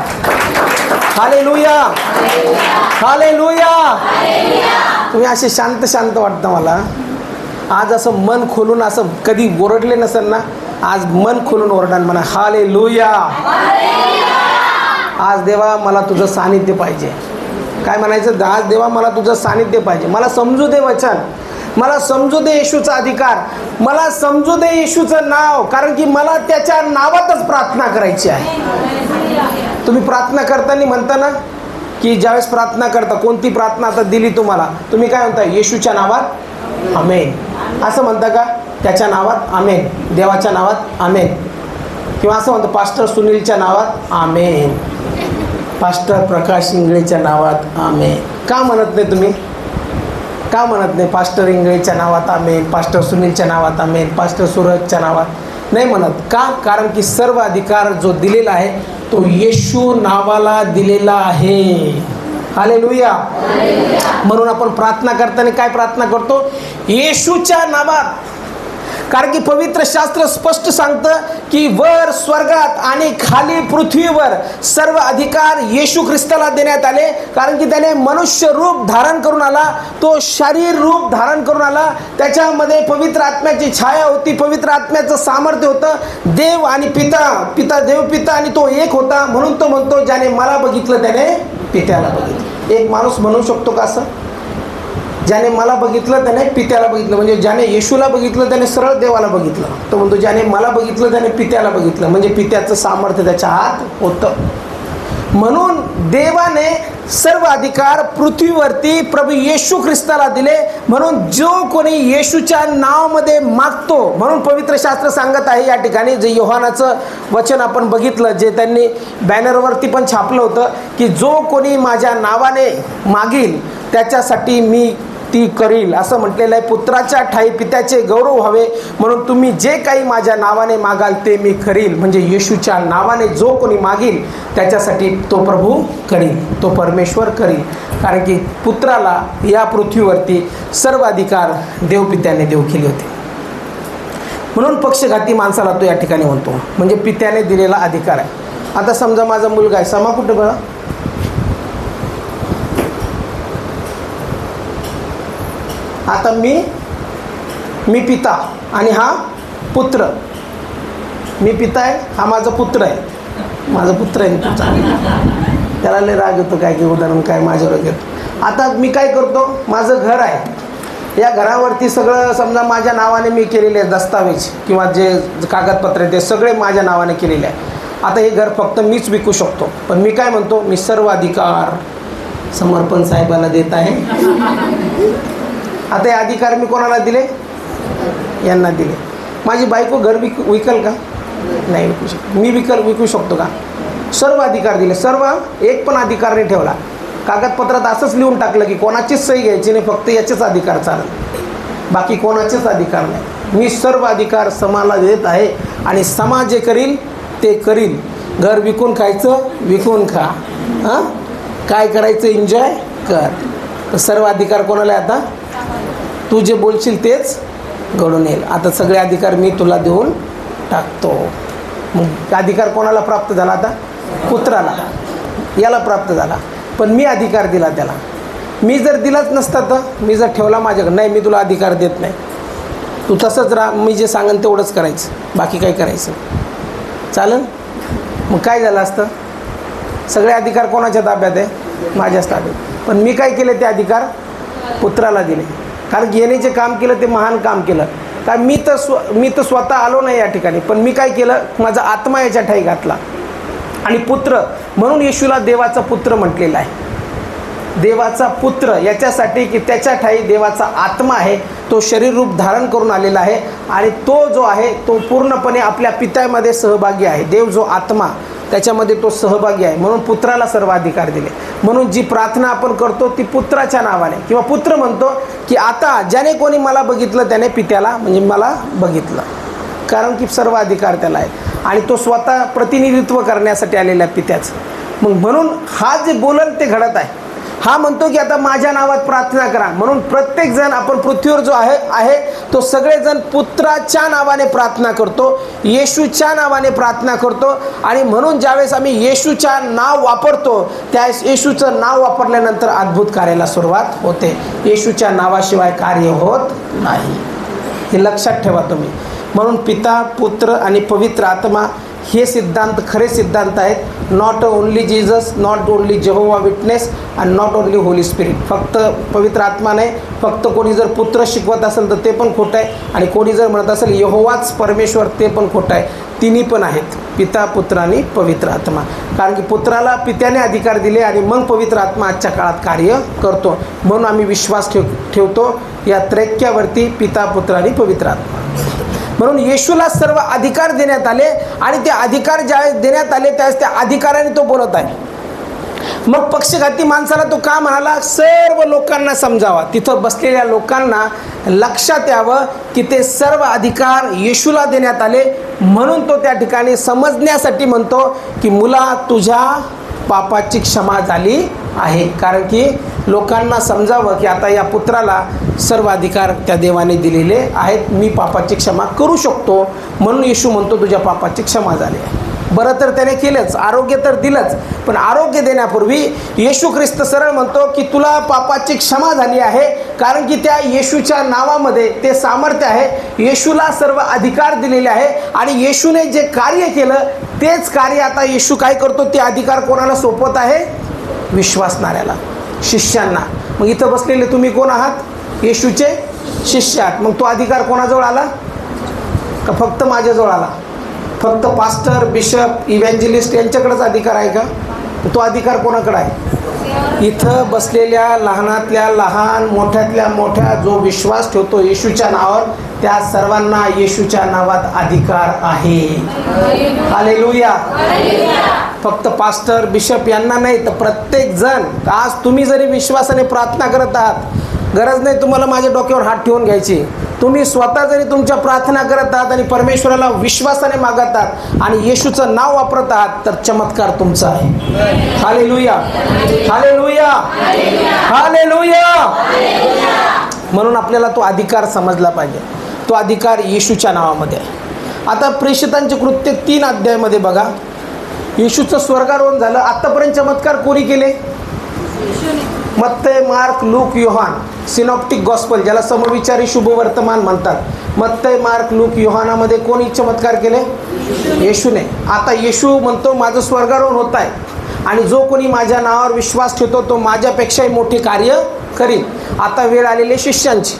hallelujah, hallelujah. तुम्ही असे शांत शांत वाटतं मला. आज असं मन खोलून, असं कधी ओरडले नसेल ना, आज मन खोलून ओरडा म्हणा हालेलुया. आज देवा मला तुझं सानिध्य पाहिजे. काय म्हणायचं, आज देवा मला तुझं सानिध्य पाहिजे. मला समजू दे वचन, मला समजू दे येशूचा अधिकार, मला समजू दे येशूचं नाव, कारण की मला त्याच्या नावातच प्रार्थना करायची आहे. तुम्ही प्रार्थना करताना म्हणता ना की ज्यावेळेस प्रार्थना करता, कोणती प्रार्थना आता दिली तुम्हाला, तुम्ही काय म्हणता, येशूच्या नावात आमेन असं म्हणता का? त्याच्या नावात आमेन, देवाच्या नावात आमेन. किंवा असं म्हणतं, पास्टर सुनीलच्या नावात आमेन, पास्टर प्रकाश इंगळेच्या नावात आमेन. का म्हणत नाही तुम्ही? का म्हणत नाही पास्टर इंगळेच्या नावात आमेन, पास्टर सुनीलच्या नावात आमेन, पास्टर सूरजच्या नावात नाही म्हणत? का? कारण की सर्व अधिकार जो दिलेला आहे तो येशू नावाला दिलेला आहे. हालेलुया. म्हणून आपण प्रार्थना करताना काय प्रार्थना करतो, येशूच्या नावात. कारण की पवित्र शास्त्र स्पष्ट सांगतं की वर स्वर्गात आणि खाली पृथ्वीवर सर्व अधिकार येशू ख्रिस्ताला देण्यात आले. कारण की त्याने मनुष्य रूप धारण करून आला, तो शरीर रूप धारण करून आला, त्याच्यामध्ये पवित्र आत्म्याची छाया होती, पवित्र आत्म्याचं सामर्थ्य होतं. देव आणि पिता देव पिता आणि तो एक होता. म्हणून तो म्हणतो, ज्याने मला बघितलं त्याने पित्याला बघितलं. एक माणूस म्हणू शकतो का असं, ज्याने मला बघितलं त्याने पित्याला बघितलं? म्हणजे ज्याने येशूला बघितलं त्याने सरळ देवाला बघितलं. तो म्हणतो, ज्याने मला बघितलं त्याने पित्याला बघितलं, म्हणजे पित्याचं सामर्थ्य त्याच्या हात होतं. म्हणून देवाने सर्व अधिकार पृथ्वीवरती प्रभू येशू ख्रिस्ताला दिले. म्हणून जो कोणी येशूच्या नावामध्ये मागतो, म्हणून पवित्र शास्त्र सांगत आहे या ठिकाणी, जे योहानाचं वचन आपण बघितलं, जे त्यांनी बॅनरवरती पण छापलं होतं की जो कोणी माझ्या नावाने मागील त्याच्यासाठी मी ती करील, असं म्हटलेलं आहे. पुत्राच्या ठाई पित्याचे गौरव व्हावे म्हणून तुम्ही जे काही माझ्या नावाने मागाल ते मी करील. म्हणजे येशूच्या नावाने जो कोणी मागील त्याच्यासाठी तो प्रभू करील, तो परमेश्वर करील. कारण की पुत्राला या पृथ्वीवरती सर्व अधिकार देवपित्याने देऊ केले होते. म्हणून पक्षघाती माणसाला तो या ठिकाणी म्हणतो, म्हणजे पित्याने दिलेला अधिकार आहे. आता समजा माझा मुलगा आहे, समा कुठे बघा, आता मी पिता आणि हा पुत्र. मी पिता आहे, हा माझा पुत्र आहे, माझा पुत्र आहे तुझा. त्याला लय राग येतो, काय की उदाहरण काय माझ्यावर घेतो. आता मी काय करतो, माझं घर आहे, या घरावरती सगळं समजा माझ्या नावाने मी केलेले दस्तावेज किंवा जे कागदपत्र ते सगळे माझ्या नावाने केलेले आहे. आता हे घर फक्त मीच विकू शकतो, पण मी काय म्हणतो, मी सर्व अधिकार समर्पण साहेबाला देत आहे. आता हे अधिकार मी कोणाला दिले, यांना दिले. माझी बायको घर विकल का? नाही विकू शकतो. मी विकू शकतो का? सर्व अधिकार दिले, सर्व एक पण अधिकार नाही ठेवला. कागदपत्रात असंच लिहून टाकलं की कोणाचीच सही घ्यायची नाही, फक्त याचेच अधिकार चालेल, बाकी कोणाचेच अधिकार नाही. मी सर्व अधिकार समाला देत आहे आणि समा जे करील ते करील. घर विकून खायचं, विकून खा, हां काय करायचं एन्जॉय कर. तर सर्व अधिकार कोणाला आहे? आता तू जे बोलशील तेच घडून येईल. आता सगळे अधिकार मी तुला देऊन टाकतो. मग अधिकार कोणाला प्राप्त झाला? आता पुत्राला, याला प्राप्त झाला. पण मी अधिकार दिला त्याला. मी जर दिलाच नसता तर, मी जर ठेवला माझ्याकडे, नाही मी तुला अधिकार देत नाही, तू तसंच राहा, मी जे सांगेन तेवढंच करायचं, बाकी काय करायचं, चालेल? मग काय झालं असतं? सगळे अधिकार कोणाच्या ताब्यात आहे? माझ्याच ताब्यात. पण मी काय केले, ते अधिकार पुत्राला दिले. कारण येण्याचे काम केलं ते महान काम केलं. कारण मी तर स्वतः आलो नाही या ठिकाणी, पण मी काय केलं, माझा आत्मा याच्या ठाई घातला. आणि पुत्र म्हणून येशूला देवाचा पुत्र म्हटलेला आहे. देवाचा पुत्र याच्यासाठी की त्याच्या ठाई देवाचा आत्मा आहे, तो शरीर रूप धारण करून आलेला आहे आणि तो जो आहे तो पूर्णपणे आपल्या पित्यामध्ये सहभागी आहे. देव जो आत्मा, त्याच्यामध्ये तो सहभागी आहे, म्हणून पुत्राला सर्व अधिकार दिले. म्हणून जी प्रार्थना आपण करतो ती पुत्राच्या नावाने, किंवा पुत्र म्हणतो की आता ज्याने कोणी मला बघितलं त्याने पित्याला म्हणजे मला बघितलं, कारण की सर्व अधिकार त्याला आहे आणि तो स्वतः प्रतिनिधित्व करण्यासाठी आलेला आहे पित्याचं. मग म्हणून हा जे बोलल ते घडत आहे. हा म्हणतो की आता माझ्या नावात प्रार्थना करा, म्हणून प्रत्येकजण आपण पृथ्वीवर जो आहे तो सगळेजण पुत्राच्या नावाने प्रार्थना करतो, येशूच्या नावाने प्रार्थना करतो. आणि म्हणून ज्यावेळेस आम्ही येशूच्या नाव वापरतो त्यावेळेस येशूचं नाव वापरल्यानंतर अद्भुत कार्याला सुरुवात होते. येशूच्या नावाशिवाय कार्य होत नाही, हे लक्षात ठेवा तुम्ही. म्हणून पिता, पुत्र आणि पवित्र आत्मा हे सिद्धांत खरे सिद्धांत आहेत. Not only Jesus, not only जेहोवा witness and not only Holy spirit. फक्त पवित्र आत्मा नाही, फक्त कोणी जर पुत्र शिकवत असेल तर ते पण खोटं आहे, आणि कोणी जर म्हणत असेल यहोवाच परमेश्वर ते पण खोटं आहे. तिन्ही पण आहेत, पिता, पुत्र आणि पवित्र आत्मा. कारण की पुत्राला पित्याने अधिकार दिले आणि मग पवित्र आत्मा आजच्या काळात कार्य करतो. म्हणून आम्ही विश्वास ठेवतो या त्रैक्यावरती, पिता, पुत्र आणि पवित्र आत्मा. म्हणून येशूला सर्व अधिकार देण्यात आले आणि ते अधिकार ज्यावेळेस देण्यात आले त्यावेळेस त्या अधिकाराने तो बोलत आहे. मग पक्षघाती माणसाला तो का म्हणाला? सर्व लोकांना समजावा, तिथं बसलेल्या लोकांना लक्षात यावं की ते सर्व अधिकार येशूला देण्यात आले. म्हणून तो त्या ठिकाणी समजण्यासाठी म्हणतो की मुला तुझ्या पापाची क्षमा झाली आहे. कारण की लोकांना समजावं की आता या पुत्राला सर्व अधिकार त्या देवाने दिलेले आहेत, मी पापाची क्षमा करू शकतो. म्हणून येशू म्हणतो तुझ्या पापाची क्षमा झाली आहे. बरं तर त्याने केलंच, आरोग्य तर दिलंच, पण आरोग्य देण्यापूर्वी येशू ख्रिस्त सरळ म्हणतो की तुला पापाची क्षमा झाली आहे, कारण की त्या येशूच्या नावामध्ये ते सामर्थ्य आहे. येशूला सर्व अधिकार दिलेले आहे आणि येशूने जे कार्य केलं तेच कार्य आता येशू काय करतो, ते अधिकार कोणाला सोपवत आहे? विश्वासणाऱ्याला, शिष्यांना. मग इथं बसलेले तुम्ही कोण आहात? येशूचे शिष्य आहात. मग तो अधिकार कोणाजवळ आला? का फक्त माझ्याजवळ आला? फक्त पास्टर, बिशप, इव्हँजेलिस्ट यांच्याकडेच अधिकार आहे का? तो अधिकार कोणाकडे आहे? इथं बसलेल्या लहानातल्या लहान, मोठ्यातल्या मोठ्या जो विश्वास ठेवतो येशूच्या नावावर त्या सर्वांना येशूच्या नावात अधिकार आहे. हालेलुया. फक्त पास्टर, बिशप यांना नाही, तर प्रत्येक जण. आज तुम्ही जरी विश्वासाने प्रार्थना करत आहात, गरज नाही तुम्हाला माझ्या डोक्यावर हात ठेवून घ्यायची. तुम्ही स्वतः जरी तुमच्या प्रार्थना करत आहात आणि परमेश्वराला विश्वासाने मागत आहात आणि येशूचं नाव वापरत आहात तर चमत्कार तुमचा आहे. Hallelujah, hallelujah, hallelujah. म्हणून आपल्याला तो अधिकार समजला पाहिजे. तो अधिकार येशूच्या नावामध्ये आहे. आता प्रेषितांचे कृत्य 3 अध्यायामध्ये बघा, येशूचं स्वर्गारोहण झालं. आत्तापर्यंत चमत्कार कोणी केले? मत्तय, मार्क, लूक, योहान. सिनॉप्टिक गॉस्पल, ज्याला समविचारी शुभवर्तमान म्हणतात. मत्तय, मार्क, लूक, योहानामध्ये कोणी चमत्कार केले? येशूने. आता येशू म्हणतो माझं स्वर्गारोहण होत आहे आणि जो कोणी माझ्या नावावर विश्वास ठेवतो तो माझ्यापेक्षाही मोठे कार्य करीन. आता वेळ आलेली शिष्यांची.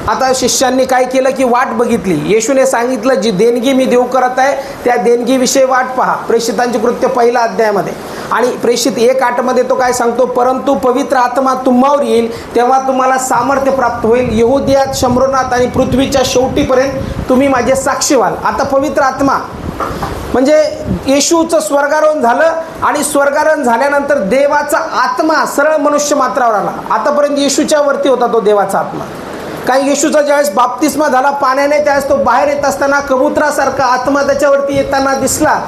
आता शिष्यांनी काय केलं की वाट बघितली. येशूने सांगितलं जी देणगी मी देऊ करत आहे त्या देणगीविषयी वाट पहा. प्रेषितांचे कृत्य 1 अध्यायामध्ये. आणि प्रेषित 1:8 तो काय सांगतो? परंतु पवित्र आत्मा तुम्हावर येईल तेव्हा तुम्हाला सामर्थ्य प्राप्त होईल. यहुदियात, शम्रोनात आणि पृथ्वीच्या शेवटीपर्यंत तुम्ही माझे साक्षी व्हाल. आता पवित्र आत्मा म्हणजे येशूचं स्वर्गारोहण झालं आणि स्वर्गारोहण झाल्यानंतर देवाचा आत्मा सरळ मनुष्य मात्रावर आला. आतापर्यंत येशूच्या वरती होता तो देवाचा आत्मा. काही येशूचा ज्यावेळेस बाप्तिस्मा झाला पाण्याने त्यावेळेस तो बाहेर येत असताना कबुतरासारखा आत्मा त्याच्यावरती येताना दिसला.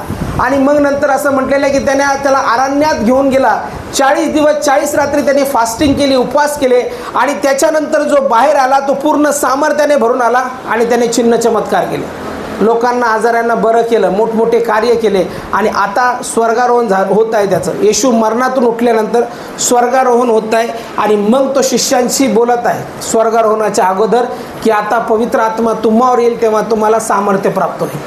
आणि मग नंतर असं म्हटलेलं आहे की त्याला अरण्यात घेऊन गेला. 40 दिवस 40 रात्री त्याने फास्टिंग केली, उपवास केले आणि त्याच्यानंतर जो बाहेर आला तो पूर्ण सामर्थ्याने भरून आला आणि त्याने चिन्ह चमत्कार केले. लोकांना, आजारांना बरं केलं, मोठमोठे कार्य केले. आणि आता स्वर्गारोहण होत आहे त्याचं. येशू मरणातून उठल्यानंतर स्वर्गारोहण होत आहे आणि मग तो शिष्यांशी बोलत आहे स्वर्गारोहणाच्या अगोदर की आता पवित्र आत्मा तुम्हावर येईल तेव्हा तुम्हाला सामर्थ्य प्राप्त होईल.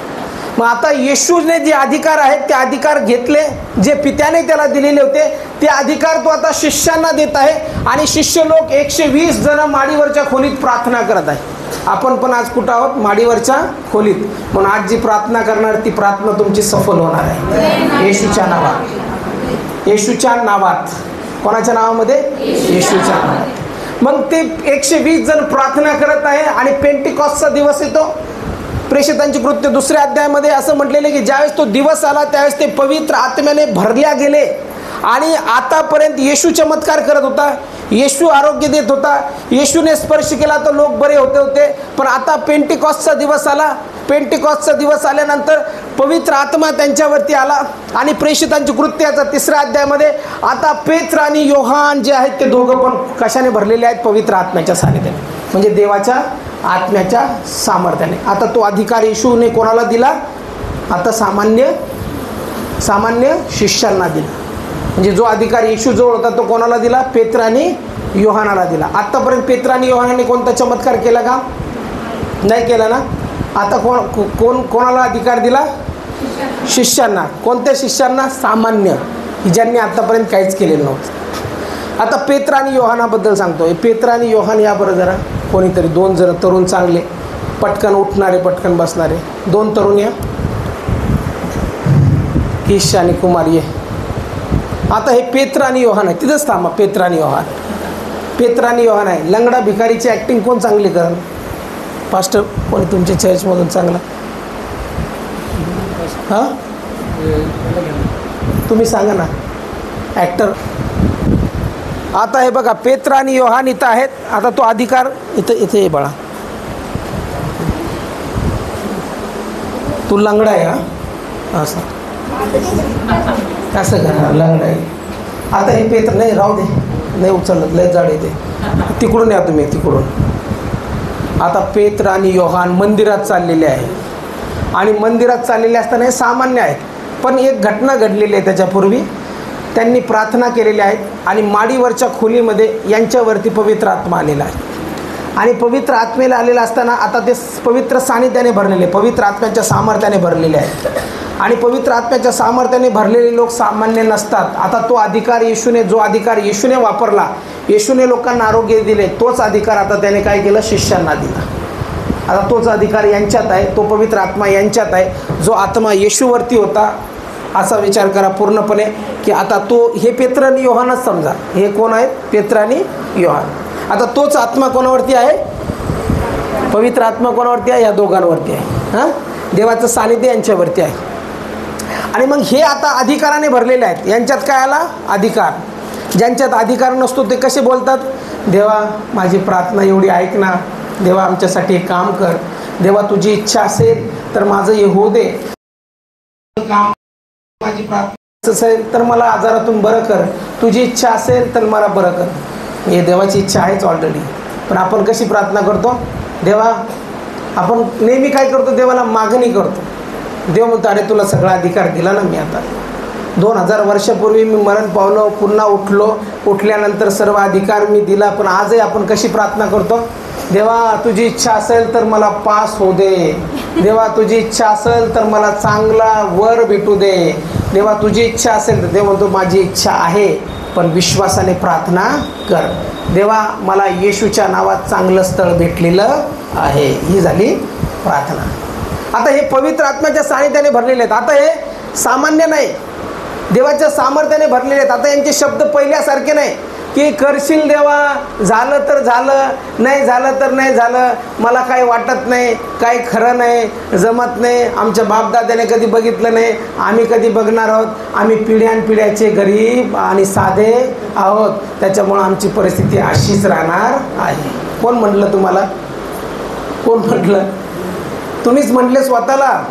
मग आता येशूने जे अधिकार आहेत ते अधिकार घेतले, जे पित्याने त्याला दिलेले होते ते अधिकार तो आता शिष्यांना देत आहे. आणि शिष्य लोक 120 जण माडीवरच्या खोलीत प्रार्थना करत आहे. आपण पण आज कुठं आहोत? माडीवरच्या खोलीत. म्हणून आज जी प्रार्थना करणार ती प्रार्थना तुमची सफल होणार आहे येशूच्या नावात. येशूच्या नावात. कोणाच्या नावामध्ये? येशूच्या नावात. मग ते 120 जण प्रार्थना करत आहे आणि पेंटिकॉस्टचा दिवस येतो. प्रेषितांची कृत्य 2 अध्यायामध्ये असं म्हटलेलं की ज्यावेळेस तो दिवस आला त्यावेळेस ते पवित्र आत्म्याने भरल्या गेले आणि आतापर्यंत येशू चमत्कार करत होता, येशू आरोग्य देत होता, येशूने स्पर्श केला तर लोक बरे होते. पण आता पेंटिकॉस्टचा दिवस आला. पेंटिकॉस्टचा दिवस आल्यानंतर पवित्र आत्मा त्यांच्यावरती आला आणि प्रेषितांची कृत्याचा 3 अध्यायामध्ये आता पेत्र आणि योहान जे आहेत ते दोघं पण कशाने भरलेले आहेत? पवित्र आत्म्याच्या सानिध्याने, म्हणजे देवाच्या आत्म्याच्या सामर्थ्याने. आता तो अधिकार येशूने कोणाला दिला? आता सामान्य शिष्यांना दिला. म्हणजे जो अधिकार येशूजवळ होता तो कोणाला दिला? पेत्र आणि योहानाला दिला. आत्तापर्यंत पेत्र आणि योहानाने कोणता चमत्कार केला का? नाही केला ना. आता कोणाला अधिकार दिला? शिष्यांना. कोणत्या शिष्यांना? सामान्य, ज्यांनी आत्तापर्यंत काहीच केलेलं नव्हतं. आता पेत्र आणि योहानाबद्दल सांगतो. पेत्र आणि योहान या बरं जरा, कोणीतरी 2 जण तरुण चांगले, पटकन उठणारे पटकन बसणारे 2 तरुण या, किश आणि कुमार ये. आता हे पेत्र आणि योहान आहे, तिथंच थांबा. पेत्र आणि योहान आहे. लंगडा भिकारीची ॲक्टिंग कोण चांगली करेल? पास्टर कोणी तुमच्या चर्चमधून चांगला? हां, तुम्ही सांगा ना ॲक्टर. आता हे बघा, पेत्र आणि योहान इथं आहेत. आता तो अधिकार इथे ये बाळा, तू लंगडा आहे हा, असं करा, लंगडा आहे. आता हे पेत्र नाही, राहू दे, नाही उचलत, लय जाड येते. तिकडून या तुम्ही, तिकडून. आता पेत्र आणि योहान मंदिरात चाललेले आहे आणि मंदिरात चाललेले असताना हे सामान्य आहेत. पण एक घटना घडलेली आहे त्याच्यापूर्वी. त्यांनी प्रार्थना केलेल्या आहेत आणि माडीवरच्या खोलीमध्ये यांच्यावरती पवित्र आत्मा आलेला आहे आणि पवित्र आत्मेला आलेला असताना आता ते पवित्र सानिध्याने भरलेले, पवित्र आत्म्याच्या सामर्थ्याने भरलेले आहेत. आणि पवित्र आत्म्याच्या सामर्थ्याने भरलेले लोक सामान्य नसतात. आता तो अधिकार जो अधिकार येशूने वापरला, येशूने लोकांना आरोग्य दिले, तोच अधिकार आता त्याने काय केलं? शिष्यांना दिला. आता तोच अधिकार यांच्यात आहे, तो पवित्र आत्मा यांच्यात आहे. जो आत्मा येशूवरती होता, असा विचार करा पूर्णपणे की आता तो, हे पेत्र आणि योहानच समजा, हे कोण आहेत? पेत्र आणि योहान. आता तोच आत्मा कोणावरती आहे? पवित्र आत्मा कोणावरती आहे? या दोघांवरती आहे. हां, देवाचं सानिध्य यांच्यावरती आहे. आणि मग हे आता अधिकाराने भरलेले आहेत. यांच्यात काय आला? अधिकार. ज्यांच्यात अधिकार नसतो ते कसे बोलतात? देवा माझी प्रार्थना एवढी ऐक ना, देवा आमच्यासाठी काम कर, देवा तुझी इच्छा असेल तर माझं हे होऊ दे, काम माझी प्रार्थना असेल तर मला आजारातून बरं कर, तुझी इच्छा असेल तर मला बरं कर. हे देवाची इच्छा आहेच ऑलरेडी. पण आपण कशी प्रार्थना करतो? देवा, आपण नेहमी काय करतो? देवाला मागणी करतो. देव म्हणतो अरे तुला सगळा अधिकार दिला ना मी. आता 2000 वर्षापूर्वी मी मरण पावलो, पुन्हा उठल्यानंतर सर्व अधिकार मी दिला. पण आजही आपण कशी प्रार्थना करतो? देवा तुझी इच्छा असेल तर मला पास होऊ दे, देवा तुझी इच्छा असेल तर मला चांगला वर भेटू दे, देवा तुझी इच्छा असेल तर. देव म्हणतो माझी इच्छा आहे, पण विश्वासाने प्रार्थना कर. देवा मला येशूच्या नावात चांगलं स्थळ भेटलेलं आहे. ही झाली प्रार्थना. आता हे पवित्र आत्म्याच्या सानिध्याने भरलेले आहेत. आता हे सामान्य नाही, देवाच्या सामर्थ्याने भरलेले आहेत. आता यांचे शब्द पहिल्यासारखे नाही की करशील देवा, झालं तर झालं, नाही झालं तर नाही झालं, मला काही वाटत नाही, काही खरं नाही, जमत नाही, आमच्या बापदाद्याने कधी बघितलं नाही, आम्ही कधी बघणार आहोत, आम्ही पिढ्यानपिढ्याचे गरीब आणि साधे आहोत, त्याच्यामुळं आमची परिस्थिती अशीच राहणार आहे. कोण म्हटलं तुम्हाला? कोण म्हटलं? तुम्हीच म्हटले स्वतःला.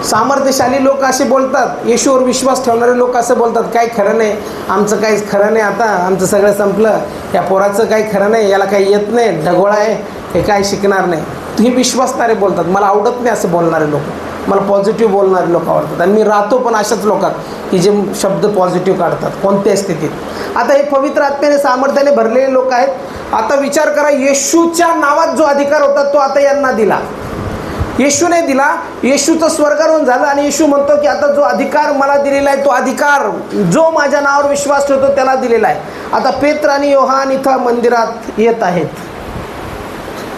सामर्थ्यशाली लोक असे बोलतात, येशूवर विश्वास ठेवणारे लोक असं बोलतात, काही खरं नाही, आमचं काहीच खरं नाही, आता आमचं सगळं संपलं, या पोराचं काही खरं नाही, याला काही येत नाही, ढगोळा आहे, हे काय शिकणार नाही. हे विश्वासणारे बोलतात. मला आवडत नाही असं बोलणारे लोक. मला पॉझिटिव्ह बोलणारे लोक आवडतात आणि मी राहतो पण अशाच लोकात की जे शब्द पॉझिटिव्ह काढतात कोणत्याही स्थितीत. आता हे पवित्र आत्म्याने सामर्थ्याने भरलेले लोक आहेत. आता विचार करा, येशूच्या नावात जो अधिकार होता तो आता यांना दिला, येशूने दिला. येशूचं स्वर्गारोहण झालं आणि येशू म्हणतो की आता जो अधिकार मला दिलेला आहे, तो अधिकार जो माझ्या नावावर विश्वास ठेवतो त्याला दिलेला आहे. आता पेत्र आणि योहान इथं मंदिरात येत आहेत.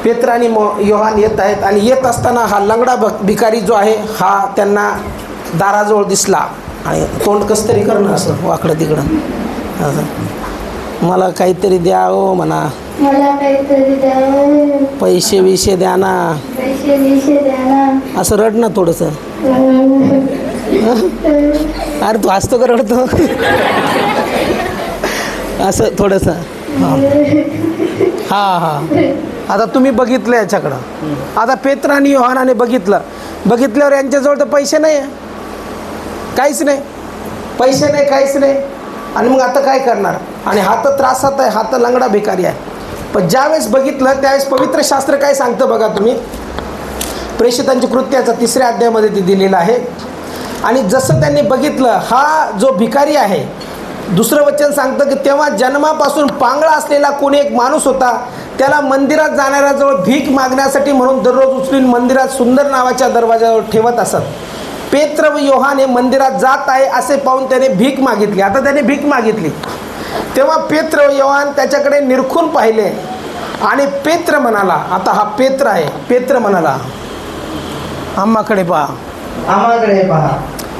पेत्र आणि योहान येत आहेत आणि येत असताना हा लंगडा भिकारी जो आहे हा त्यांना दाराजवळ दिसला आणि तोंड कसं तरी करणं असं वाकडं तिकडं, मला काहीतरी द्या हो म्हणा, मला काहीतरी द्या, पैसे विषय द्या ना, पैसे द्या ना. असं रड ना थोडंसं. अरे तू हसतो का रडतो? असं थोडंसं. हां हां. आता तुम्ही बघितलं याच्याकडं. आता पेत्र आणि योहानाने बघितल्यावर यांच्याजवळ तर पैसे नाही आहे, काहीच नाही, पैसे नाही, काहीच नाही. आणि मग आता काय करणार? आणि हा तर त्रासात आहे, हा तर लंगडा भिकारी आहे. पण ज्यावेळेस बघितलं त्यावेळेस पवित्र शास्त्र काय सांगतं बघा तुम्ही. प्रेषितांची कृत्याचा 3ऱ्या अध्यायामध्ये ते दिलेलं आहे. आणि जसं त्यांनी बघितलं, हा जो भिकारी आहे, दुसरं वचन सांगतं की तेव्हा जन्मापासून पांगळा असलेला कोणी एक माणूस होता. त्याला मंदिरात जाणाऱ्याजवळ भीक मागण्यासाठी म्हणून दररोज उचलून मंदिरात सुंदर नावाच्या दरवाजावर ठेवत असत. पेत्र व योहान हे मंदिरात जात आहे असे पाहून त्याने भीक मागितली. आता त्याने भीक मागितली तेव्हा पेत्र व योहान त्याच्याकडे निरखून पाहिले. आणि पेत्र म्हणाला, आता हा पेत्र आहे, पेत्र म्हणाला, आम्हाकडे पहा. आम्हाकडे पहा.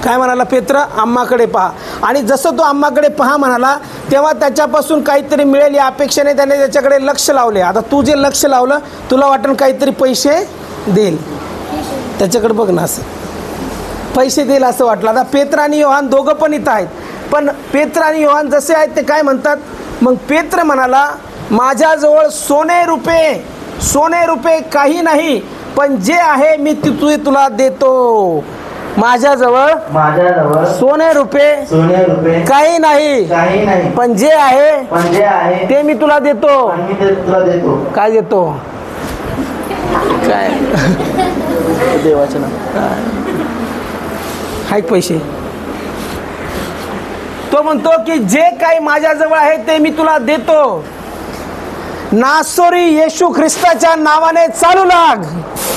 काय म्हणाला पेत्र? आम्हाकडे पहा. आणि जसं तो आम्हाकडे पहा म्हणाला तेव्हा त्याच्यापासून काहीतरी मिळेल या अपेक्षेने त्याने त्याच्याकडे लक्ष लावले. आता तू जे लक्ष लावलं तुला वाटून काहीतरी पैसे देईल, त्याच्याकडे बघ ना, असं पैसे देईल असं वाटलं. आता पेत्र आणि योहान दोघं पण इथं आहेत. पण पेत्र आणि योहान जसे आहेत ते काय म्हणतात? मग पेत्र म्हणाला, माझ्याजवळ सोने रुपये काही नाही, पण जे आहे मी तुला देतो. माझ्याजवळ सोने रुपये काही नाही, पण जे आहे ते मी तुला देतो. काय देतो? काय देवाचं नाव हाय पैसे. तो म्हणतो की जे काही माझ्याजवळ आहे ते मी तुला देतो. नासोरी येशू ख्रिस्ताच्या नावाने चालू लाग.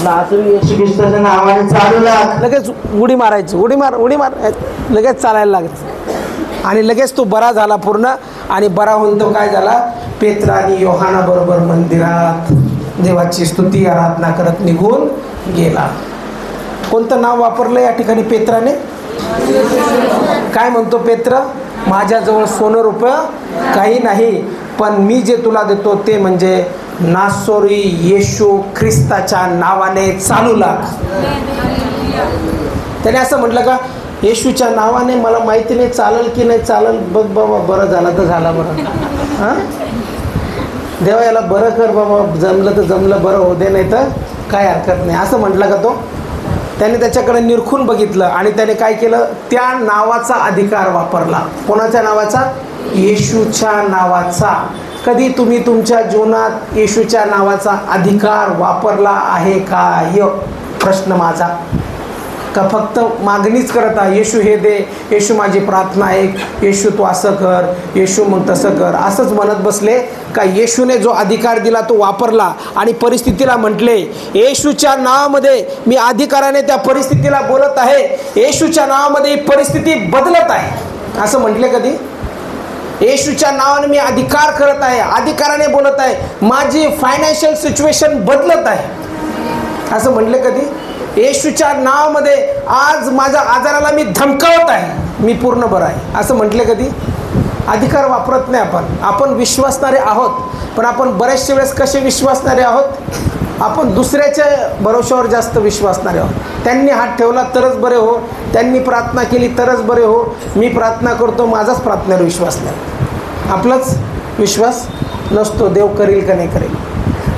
नासरी येशू ख्रिस्ताच्या नावाने चालू लाग. लगेच उडी मारायची, उडी मार, लगेच चालायला लागत. आणि लगेच तो बरा झाला पूर्ण. आणि बरा होऊन तो काय झाला? पेत्र आणि योहाना बरोबर मंदिरात देवाची स्तुती आराधना करत निघून गेला. कोणतं नाव वापरलं या ठिकाणी पेत्राने? काय म्हणतो पेत्र? माझ्याजवळ सोनं रुपये काही नाही, पण मी जे तुला देतो ते म्हणजे नासोरी येशू ख्रिस्ताच्या नावाने चालू लाग. त्याने असं म्हटलं का, येशूच्या नावाने मला माहिती नाही चालेल की नाही चालेल, बघ बाबा, बरं झालं तर झालं, बरं हां देवा याला बरं कर बाबा, जमलं तर जमलं, बरं हो दे, नाही तर काय हरकत नाही, असं म्हटलं का तो? त्याने त्याच्याकडे निरखून बघितलं आणि त्याने काय केलं? त्या नावाचा अधिकार वापरला. कोणाच्या नावाचा? येशूच्या नावाचा. कधी तुम्ही तुमच्या जीवनात येशूच्या नावाचा अधिकार वापरला आहे का? हे प्रश्न माझा. का फक्त मागणीच करत आहे, येशू हे दे, येशू माझी प्रार्थना आहे, येशू तू असं कर, येशू मग तसं कर, असंच म्हणत बसले का? येशूने जो अधिकार दिला तो वापरला आणि परिस्थितीला म्हटले, येशूच्या नावामध्ये मी अधिकाराने त्या परिस्थितीला बोलत आहे, येशूच्या नावामध्ये ही परिस्थिती बदलत आहे, असं म्हटले कधी? येशूच्या नावाने मी अधिकार करत आहे, अधिकाराने बोलत आहे, माझी फायनान्शियल सिच्युएशन बदलत आहे, असं म्हटले कधी? येशूच्या नावामध्ये आज माझ्या आजाराला मी धमकावत आहे, मी पूर्ण बरा आहे, असं म्हटले कधी? अधिकार वापरत नाही आपण विश्वासणारे आहोत, पण आपण बऱ्याचशा वेळेस कसे विश्वासणारे आहोत? आपण दुसऱ्याच्या भरोश्यावर जास्त विश्वासणारे आहोत. त्यांनी हात ठेवला तरच बरे हो, त्यांनी प्रार्थना केली तरच बरे हो, मी प्रार्थना करतो माझाच प्रार्थनेवर विश्वास नाही, आपलाच विश्वास नसतो, देव करेल का नाही करेल.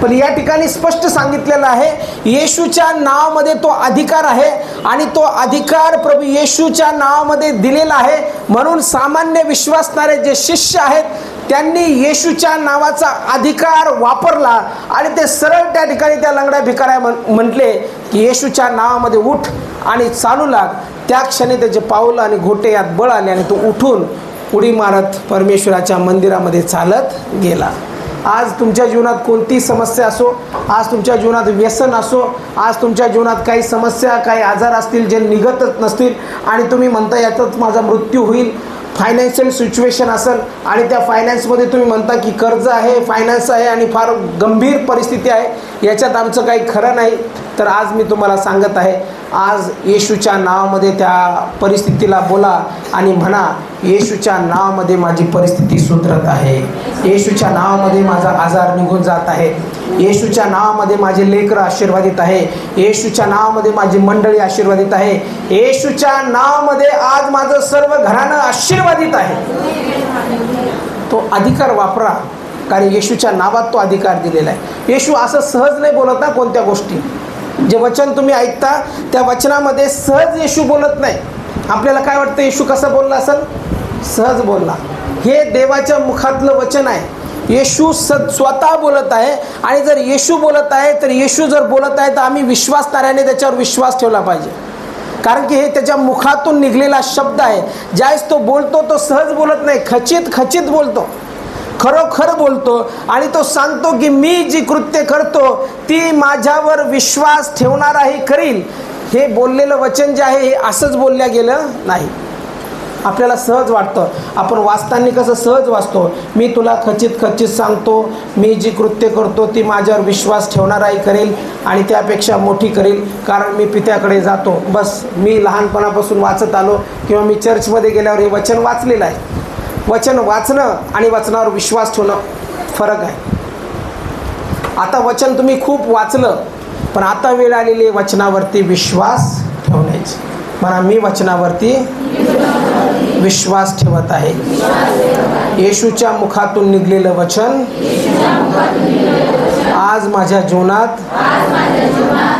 पण या ठिकाणी स्पष्ट सांगितलेलं आहे, येशूच्या नावामध्ये तो अधिकार आहे आणि तो अधिकार प्रभू येशूच्या नावामध्ये दिलेला आहे. म्हणून सामान्य विश्वासणारे जे शिष्य आहेत त्यांनी येशूच्या नावाचा अधिकार वापरला आणि ते सरळ त्या ठिकाणी त्या लंगड्या भिकाऱ्या म्हटले की येशूच्या नावामध्ये उठ आणि चालू लाग. त्या क्षणी त्याचे पाऊल आणि घोटे यात बळ आले आणि तो उठून उडी मारत परमेश्वराच्या मंदिरामध्ये चालत गेला. आज तुमच्या जीवनात कोणती समस्या असो, आज तुमच्या जीवनात व्यसन असो, आज तुमच्या जीवनात काही समस्या, काही आजार असतील जे निघतच नसतील आणि तुम्ही म्हणता यातच माझा मृत्यू होईल, फायनान्शियल सिच्युएशन असेल आणि त्या फायनान्समध्ये तुम्ही म्हणता की कर्ज आहे, फायनान्स आहे आणि फार गंभीर परिस्थिती आहे, याच्यात आमचं काही खरं नाही, तर आज मी तुम्हाला सांगत आहे आज येशूच्या नावामध्ये त्या परिस्थितीला बोला आणि म्हणा, येशूच्या नावामध्ये माझी परिस्थिती सुधरत आहे, येशूच्या नावामध्ये माझा आजार निघून जात आहे, येशूच्या नावामध्ये माझे लेकरं आशीर्वादित आहे, येशूच्या नावामध्ये माझी मंडळी आशीर्वादित आहे, येशूच्या नावामध्ये आज माझं सर्व घराणं आशीर्वादित आहे. तो अधिकार वापरा, कारण येशूच्या नावात तो अधिकार दिलेला आहे. येशू असं सहज नाही बोलत ना कोणत्या गोष्टी. जे वचन तुम्ही ऐकता त्या वचनामध्ये सहज येशू बोलत नाही. आपल्याला काय वाटतं येशू कसं बोलला असेल? सहज बोलला. हे देवाच्या मुखातलं वचन आहे. येशू स्वतः बोलत आहे. आणि जर येशू बोलत आहे तर येशू जर बोलत आहे तर आम्ही विश्वासणाऱ्याने त्याच्यावर विश्वास ठेवला पाहिजे, कारण की हे त्याच्या मुखातून निघलेला शब्द आहे. ज्यावेळेस तो बोलतो तो सहज बोलत नाही, खचित खचित बोलतो, खरोखर बोलतो. आणि तो सांगतो की मी जी कृत्य करतो ती माझ्यावर विश्वास ठेवणाराही करील. हे बोललेलं वचन जे आहे हे असंच बोलल्या गेलं नाही. आपल्याला सहज वाटतं, आपण वाचताना कसं सहज वाचतो, मी तुला खचित खचित सांगतो, मी जी कृत्य करतो ती माझ्यावर विश्वास ठेवणाराही करेल आणि त्यापेक्षा मोठी करेल, कारण मी पित्याकडे जातो. बस, मी लहानपणापासून वाचत आलो किंवा मी चर्चमध्ये गेल्यावर हे वचन वाचलेलं आहे. वचन वाचणं आणि वचनावर विश्वास ठेवणं फरक आहे. आता वचन तुम्ही खूप वाचलं, पण आता वेळ आलेली आहे वचनावरती विश्वास ठेवण्याची. म्हणा, मी वचनावरती विश्वास ठेवत आहे. येशूच्या मुखातून निघलेलं वचन आज माझ्या जीवनात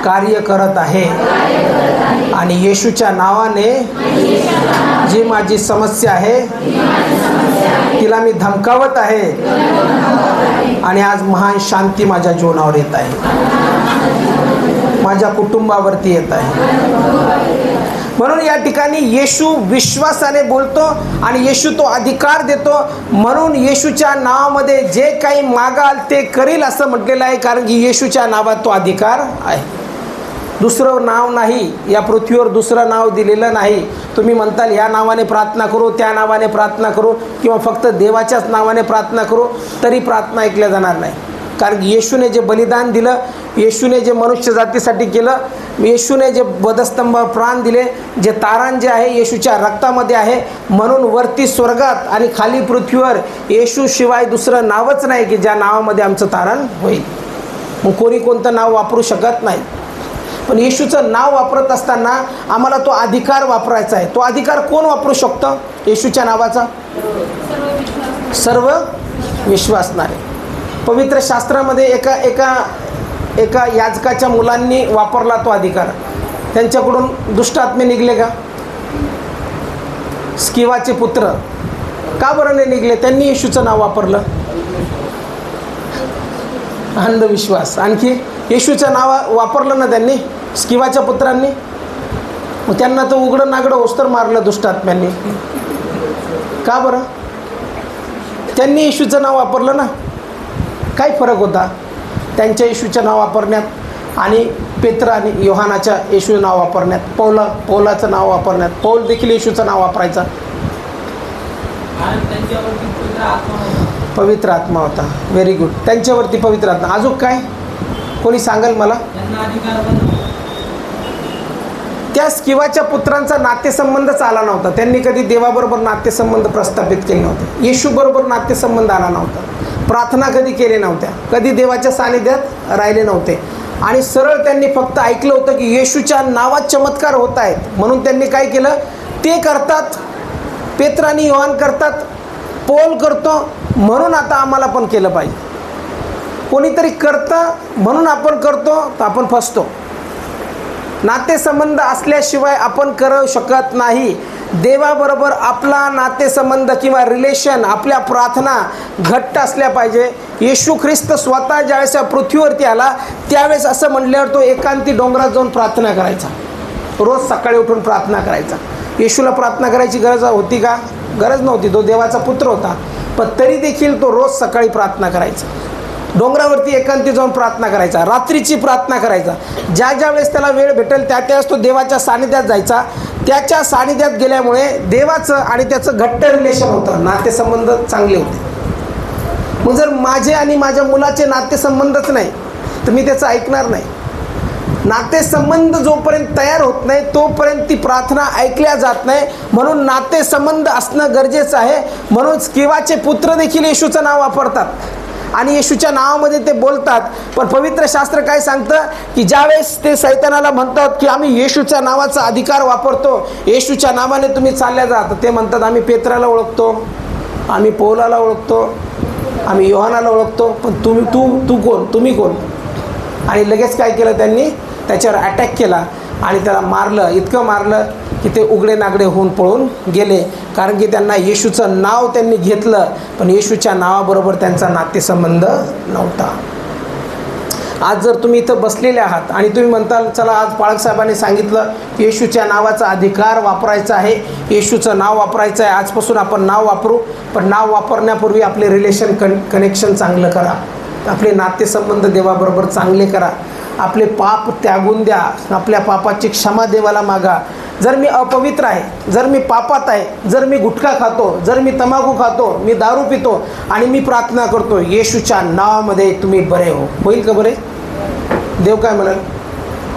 कार्य करत आहे. आणि येशूच्या नावाने जी माझी समस्या आहे तिला मी धमकावत आहे आणि आज महान शांती माझ्या जीवनावर येत आहे, माझ्या कुटुंबावरती येत आहे. म्हणून या ठिकाणी येशू विश्वासाने बोलतो आणि येशू तो अधिकार देतो. म्हणून येशूच्या नावामध्ये जे काही मागाल ते करील असं म्हटलेलं आहे, कारण की येशूच्या नावात तो अधिकार आहे. दुसरं नाव नाही, या पृथ्वीवर दुसरं नाव दिलेलं नाही. तुम्ही म्हणताल ह्या नावाने प्रार्थना करू, त्या नावाने प्रार्थना करू, किंवा फक्त देवाच्याच नावाने प्रार्थना करू, तरी प्रार्थना ऐकल्या जाणार नाही. कारण येशूने जे बलिदान दिलं, येशूने जे मनुष्य जातीसाठी केलं, येशूने जे वधस्तंभावर प्राण दिले, जे तारण जे आहे येशूच्या रक्तामध्ये आहे. म्हणून वरती स्वर्गात आणि खाली पृथ्वीवर येशूशिवाय दुसरं नावच नाही की ज्या नावामध्ये आमचं तारण होईल. मग कोणी कोणतं नाव वापरू शकत नाही. पण येशूचं नाव वापरत असताना आम्हाला तो अधिकार वापरायचा आहे. तो अधिकार कोण वापरू शकतं? येशूच्या नावाचा सर्व विश्वासणारे. पवित्र शास्त्रामध्ये एका याजकाच्या मुलांनी वापरला तो अधिकार. त्यांच्याकडून दुष्टात्मे निघले का? स्किवाचे पुत्र का बरं नाही निघले? त्यांनी येशूचं नाव वापरलं. अंधविश्वास. आणखी येशूचं नाव वापरलं ना त्यांनी, स्किवाच्या पुत्रांनी. मग त्यांना तर उघडं नागडं ओस्तर मारलं दुष्टात्म्यांनी. का बरं? त्यांनी येशूचं नाव वापरलं ना. काय फरक होता त्यांच्या येशूचं नाव वापरण्यात आणि पेत्र आणि योहानाच्या येशूचं नाव वापरण्यात, पौलाचं नाव वापरण्यात? पौल देखील येशूचं नाव वापरायचा. पवित्र आत्मा होता. Very good. त्यांच्यावरती पवित्र आत्मा. अजून काय कोणी सांगाल मला? त्या स्किवाच्या पुत्रांचा नातेसंबंधच आला नव्हता. त्यांनी कधी देवाबरोबर नातेसंबंध प्रस्थापित केले नव्हते. येशूबरोबर नातेसंबंध आला नव्हता. प्रार्थना कधी केले नव्हत्या, कधी देवाच्या सानिध्यात राहिले नव्हते. आणि सरळ त्यांनी फक्त ऐकलं होतं की येशूच्या नावात चमत्कार होत आहेत, म्हणून त्यांनी काय केलं ते करतात. पेत्र आणि योहान करतात, पौल करतो, म्हणून आता आम्हाला पण केलं पाहिजे. कोणीतरी करतं म्हणून आपण करतो तर आपण फसतो. नातेसंबंध असल्याशिवाय आपण करू शकत नाही. देवाबरोबर आपला नातेसंबंध किंवा रिलेशन, आपल्या प्रार्थना घट्ट असल्या पाहिजे. येशू ख्रिस्त स्वतः ज्यावेळेस पृथ्वीवरती आला त्यावेळेस असं म्हटल्यावर तो एकांती डोंगरात जाऊन प्रार्थना करायचा. रोज सकाळी उठून प्रार्थना करायचा. येशूला प्रार्थना करायची गरज होती का? गरज नव्हती. तो देवाचा पुत्र होता, पण तरी देखील तो रोज सकाळी प्रार्थना करायचा. डोंगरावरती एकांती जाऊन प्रार्थना करायचा, रात्रीची प्रार्थना करायचा. ज्या ज्या वेळेस त्याला वेळ भेटेल त्या त्यावेळेस तो देवाच्या सानिध्यात जायचा. त्याच्या सानिध्यात गेल्यामुळे देवाचं आणि त्याचं घट्ट रिलेशन होतं, नातेसंबंध चांगले होते. मग जर माझे आणि माझ्या मुलाचे नातेसंबंधच नाही तर मी त्याचं ऐकणार नाही. नातेसंबंध जोपर्यंत तयार होत नाही तोपर्यंत ती प्रार्थना ऐकल्या जात नाही. म्हणून नातेसंबंध असणं गरजेचं आहे. म्हणून स्किवाचे पुत्र देखील येशूचं नाव वापरतात आणि येशूच्या नावामध्ये ते बोलतात. पण पवित्र शास्त्र काय सांगतं की ज्यावेळेस ते सैतानाला म्हणतात की आम्ही येशूच्या नावाचा अधिकार वापरतो, येशूच्या नावाने तुम्ही चालल्या जात, ते म्हणतात आम्ही पेत्राला ओळखतो, आम्ही पौलाला ओळखतो, आम्ही योहानाला ओळखतो, पण तू कोण, तुम्ही कोण? आणि लगेच काय केलं त्यांनी, त्याच्यावर अटॅक केला आणि त्याला मारलं. इतकं मारलं की ते उघडे नागडे होऊन पळून गेले. कारण की त्यांना येशूचं नाव त्यांनी घेतलं, पण येशूच्या नावाबरोबर त्यांचा नातेसंबंध नव्हता. आज जर तुम्ही इथं बसलेले आहात आणि तुम्ही म्हणताल चला आज पाळक साहेबांनी सांगितलं की येशूच्या नावाचा अधिकार वापरायचा आहे, येशूचं नाव वापरायचं आहे, आजपासून आपण नाव वापरू. पण नाव वापरण्यापूर्वी आपले रिलेशन कनेक्शन चांगलं करा, आपले नातेसंबंध देवाबरोबर चांगले करा, आपले पाप त्यागून द्या, आपल्या पापाची क्षमा देवाला मागा. जर मी अपवित्र आहे, जर मी पापात आहे, जर मी गुटखा खातो, जर मी तंबाखू खातो, मी दारू पितो आणि मी प्रार्थना करतो येशूच्या नावामध्ये तुम्ही बरे हो, होईल का बरे? देव काय म्हणाल,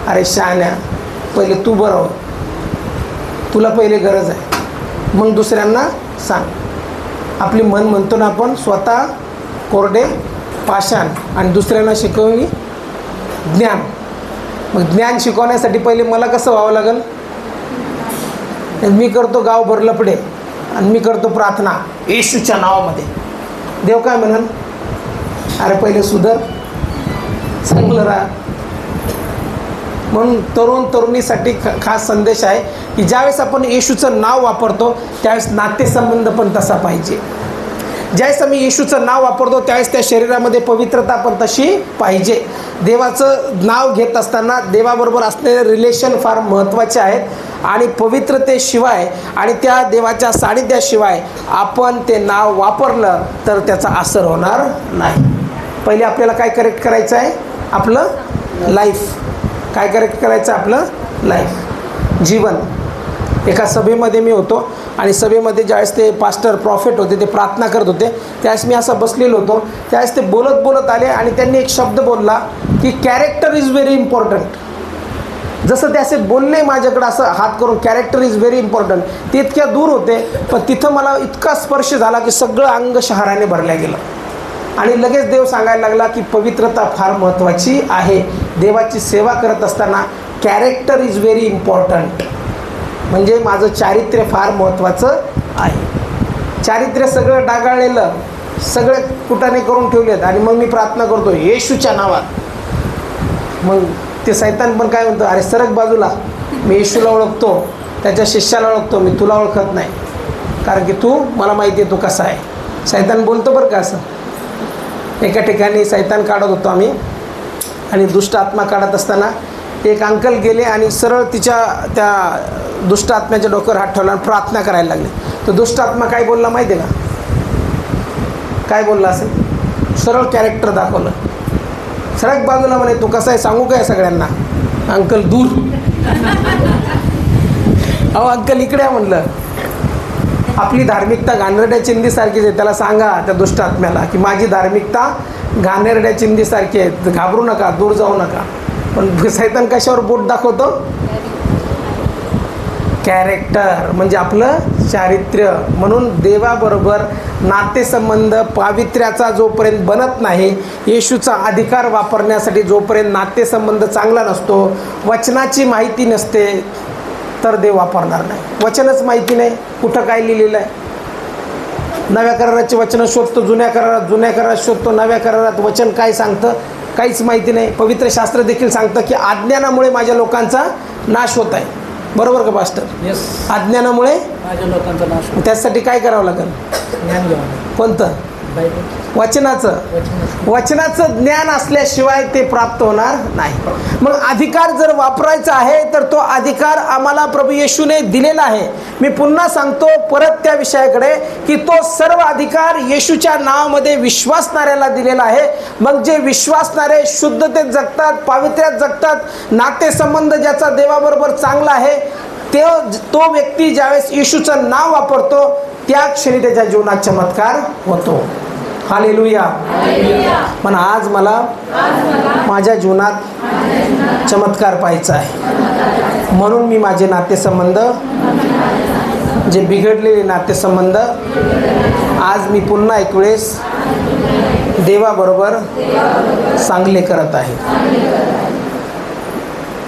अरे शहाण्या पहिले तू बरं हो, तुला पहिले गरज आहे, मग दुसऱ्यांना सांग. आपली मन म्हणतो ना आपण स्वतः कोरडे पाषाण आणि दुसऱ्यांना शिकवणी ज्ञान. मग ज्ञान शिकवण्यासाठी पहिले मला कसं व्हावं लागेल? मी करतो गावभर लपडे आणि मी करतो प्रार्थना येशूच्या नावामध्ये. देव काय म्हणाल, अरे पहिले सुधर, चांगलं राहा. म्हणून तरुण तरुणीसाठी खास संदेश आहे की ज्यावेळेस आपण येशूचं नाव वापरतो त्यावेळेस नातेसंबंध पण तसा पाहिजे. ज्यावेळेस आम्ही येशूचं नाव वापरतो त्यावेळेस त्या शरीरामध्ये पवित्रता पण तशी पाहिजे. देवाचं नाव घेत असताना देवाबरोबर असलेले रिलेशन फार महत्त्वाचे आहेत आणि पवित्रतेशिवाय आणि त्या देवाच्या सानिध्याशिवाय आपण ते नाव वापरलं तर त्याचा असर होणार नाही. पहिले आपल्याला काय करेक्ट करायचं आहे, आपलं लाईफ. काय करेक्ट करायचं, आपलं लाईफ, जीवन. एका सभेमध्ये मी होतो आणि सभेमध्ये ज्यावेळेस ते पास्टर प्रॉफिट होते ते प्रार्थना करत होते, त्यावेळेस मी असं बसलेलो होतो. त्यावेळेस ते बोलत आले आणि त्यांनी एक शब्द बोलला की कॅरेक्टर इज व्हेरी इम्पॉर्टंट. जसं ते असे बोलले माझ्याकडं असं हात करून, कॅरेक्टर इज व्हेरी इम्पॉर्टंट. ते इतक्या दूर होते पण तिथं मला इतका स्पर्श झाला की सगळं अंग शहाराने भरल्या गेलं. आणि लगेच देव सांगायला लागला की पवित्रता फार महत्त्वाची आहे. देवाची सेवा करत असताना कॅरेक्टर इज व्हेरी इम्पॉर्टंट. म्हणजे माझं चारित्र्य फार महत्त्वाचं आहे. चारित्र्य सगळं डागाळलेलं, सगळे कुटाने करून ठेवलेत आणि मग मी प्रार्थना करतो येशूच्या नावात. मग ते सैतान पण काय म्हणतो, अरे सरक बाजूला, मी येशूला ओळखतो, त्याच्या शिष्याला ओळखतो, मी तुला ओळखत नाही, कारण की तू मला माहिती आहे तू कसा आहे. सैतान बोलतो बरं का असं. एका ठिकाणी सैतान काढत होतो आम्ही आणि दुष्ट आत्मा काढत असताना एक अंकल गेले आणि सरळ तिच्या त्या दुष्ट आत्म्याच्या डोक्यावर हात ठेवला आणि प्रार्थना करायला लागले. तर दुष्ट आत्मा काय बोलला माहिती आहे का? काय बोलला असेल? सरळ कॅरेक्टर दाखवलं. सरळ बाजूला म्हणे तू कसा आहे सांगू काय सगळ्यांना? अंकल दूर. अहो अंकल इकडे म्हणलं, आपली धार्मिकता घाणेरड्या चिंधीसारखीच आहे. त्याला सांगा त्या दुष्ट आत्म्याला की माझी धार्मिकता घाणेरड्या चिंधीसारखी आहे, घाबरू नका, दूर जाऊ नका. पण सैतान कशावर बोट दाखवतो? कॅरेक्टर, म्हणजे आपलं चारित्र्य. म्हणून देवाबरोबर नातेसंबंध पावित्र्याचा जोपर्यंत बनत नाही, येशूचा अधिकार वापरण्यासाठी जोपर्यंत नातेसंबंध चांगला नसतो, वचनाची माहिती नसते, तर देव वापरणार नाही. वचनच माहिती नाही, कुठं काय लिहिलेलं आहे. नव्या कराराची वचनं शोधतो जुन्या करारात, जुन्या करारात शोधतो नव्या करारात, वचन काय सांगतं काहीच माहिती नाही. पवित्र शास्त्र देखील सांगतं की अज्ञानामुळे माझ्या लोकांचा नाश होत आहे. बरोबर का पास्टर? येस, अज्ञानामुळे माझ्या लोकांचा नाश होतो. त्यासाठी काय करावं लागेल? ज्ञान घ्यावं, कोणतं? बायबल, वचनाचं. वचनाचं ज्ञान असल्याशिवाय ते प्राप्त होणार नाही. मग अधिकार जर वापरायचा आहे तर तो अधिकार आम्हाला प्रभू येशूने दिलेला आहे. मी पुन्हा सांगतो परत त्या विषयाकडे की तो सर्व अधिकार येशूच्या नावामध्ये विश्वासणाऱ्याला दिलेला आहे. मग जे विश्वासणारे शुद्धतेत जगतात, पावित्र्यात जगतात, नातेसंबंध ज्याचा देवाबरोबर चांगला आहे, तो व्यक्ती ज्यावेळेस येशूचं नाव वापरतो त्या क्षणी त्याच्या जीवनात चमत्कार होतो. हालेलुया. पण आज मला माझ्या जीवनात चमत्कार पाहायचा आहे. म्हणून मी माझे नातेसंबंध, जे बिघडलेले नातेसंबंध, आज मी पुन्हा एक वेळेस देवाबरोबर चांगले करत आहे.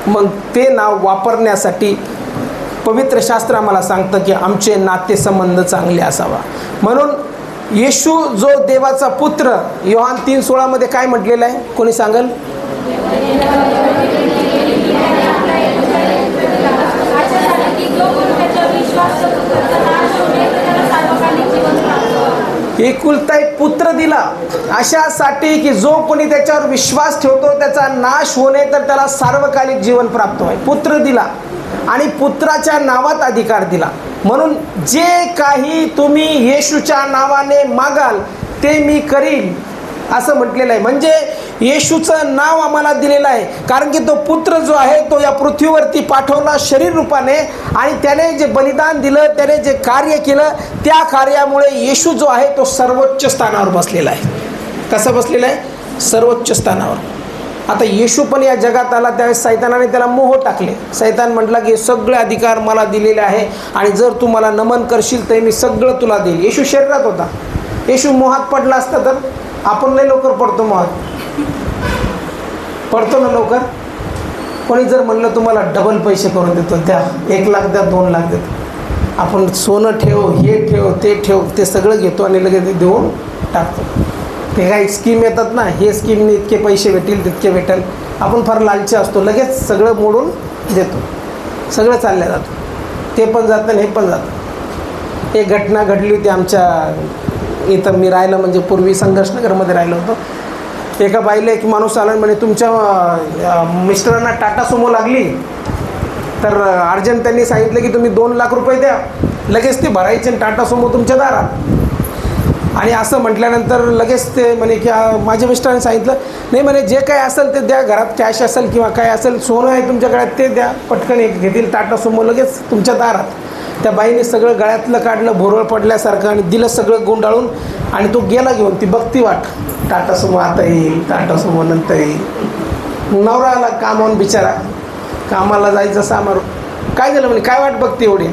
मग ते नाव वापरण्यासाठी पवित्र शास्त्र आम्हाला सांगतं की आमचे नातेसंबंध चांगले असावा. म्हणून येशू जो देवाचा पुत्र, योहान 3:16 मध्ये काय म्हटलेलं आहे? कोणी सांगल? एकुलता एक पुत्र दिला अशासाठी की जो कोणी त्याच्यावर विश्वास ठेवतो त्याचा नाश होणे तर त्याला सार्वकालिक जीवन प्राप्त होईल. पुत्र दिला आणि पुत्राच्या नावात अधिकार दिला. म्हणून जे काही तुम्ही येशूच्या नावाने मागाल ते मी करीन असं म्हटलेलं आहे. म्हणजे येशूचं नाव आम्हाला दिलेलं आहे, कारण की तो पुत्र जो आहे तो या पृथ्वीवरती पाठवला शरीर रूपाने, आणि त्याने जे बलिदान दिलं, त्याने जे कार्य केलं, त्या कार्यामुळे येशू जो आहे तो सर्वोच्च स्थानावर बसलेला आहे. कसं बसलेला आहे? सर्वोच्च स्थानावर. आता येशू पण या जगात आला त्यावेळेस सैतानाने त्याला मोह टाकले. सैतान म्हटला की सगळे अधिकार मला दिलेले आहे आणि जर तू मला नमन करशील तर मी सगळं तुला देईल. येशू शरीरात होता. येशू मोहात पडला असता तर आपण लय लवकर पडतो मोहात. पडतो ना लवकर. कोणी जर म्हणलं तुम्हाला डबल पैसे करून देतो, द्या 1 लाख द्या, 2 लाख देतो, आपण सोनं ठेव, हे ठेव, ते ठेव, ते सगळं घेतो आणि लगेच देऊन टाकतो. ते काही स्कीम येतात ना, हे स्कीमने इतके पैसे भेटेल, तितके भेटेल, आपण फार लालची असतो, लगेच सगळं मोडून देतो, सगळं चाललं जातं. ते पण जातं आणि हे पण जातं. एक घटना घडली होती आमच्या इथं. मी राहिलं म्हणजे पूर्वी संघर्षनगरमध्ये राहिलो होतो. एका बाईला एक माणूस आला म्हणे तुमच्या मिस्टरांना टाटा सुमो लागली, तर अर्जंट त्यांनी सांगितलं की तुम्ही 2 लाख रुपये द्या, लगेच ते भरायचे आणि टाटा सुमो तुमच्या दारात. आणि असं म्हटल्यानंतर लगेच ते म्हणे की माझ्या मिस्टरांनी सांगितलं नाही म्हणे जे काय असेल ते द्या, घरात कॅश असेल किंवा काय असेल, सोनं आहे तुमच्याकडे ते द्या, पटकन एक घेतील टाटा सुमो लगेच तुमच्या दारात. त्या बाईने सगळं गळ्यातलं काढलं भोरळ पडल्यासारखं आणि दिलं सगळं गुंडाळून, आणि तो गेला घेऊन. ती बघती वाट, टाटा सुमो आता येईल, टाटा सुमो नंतर येईल. नवरा आला कामावून बिचारा, कामाला जायचं सामार. काय झालं म्हणे, काय वाट बघते एवढी?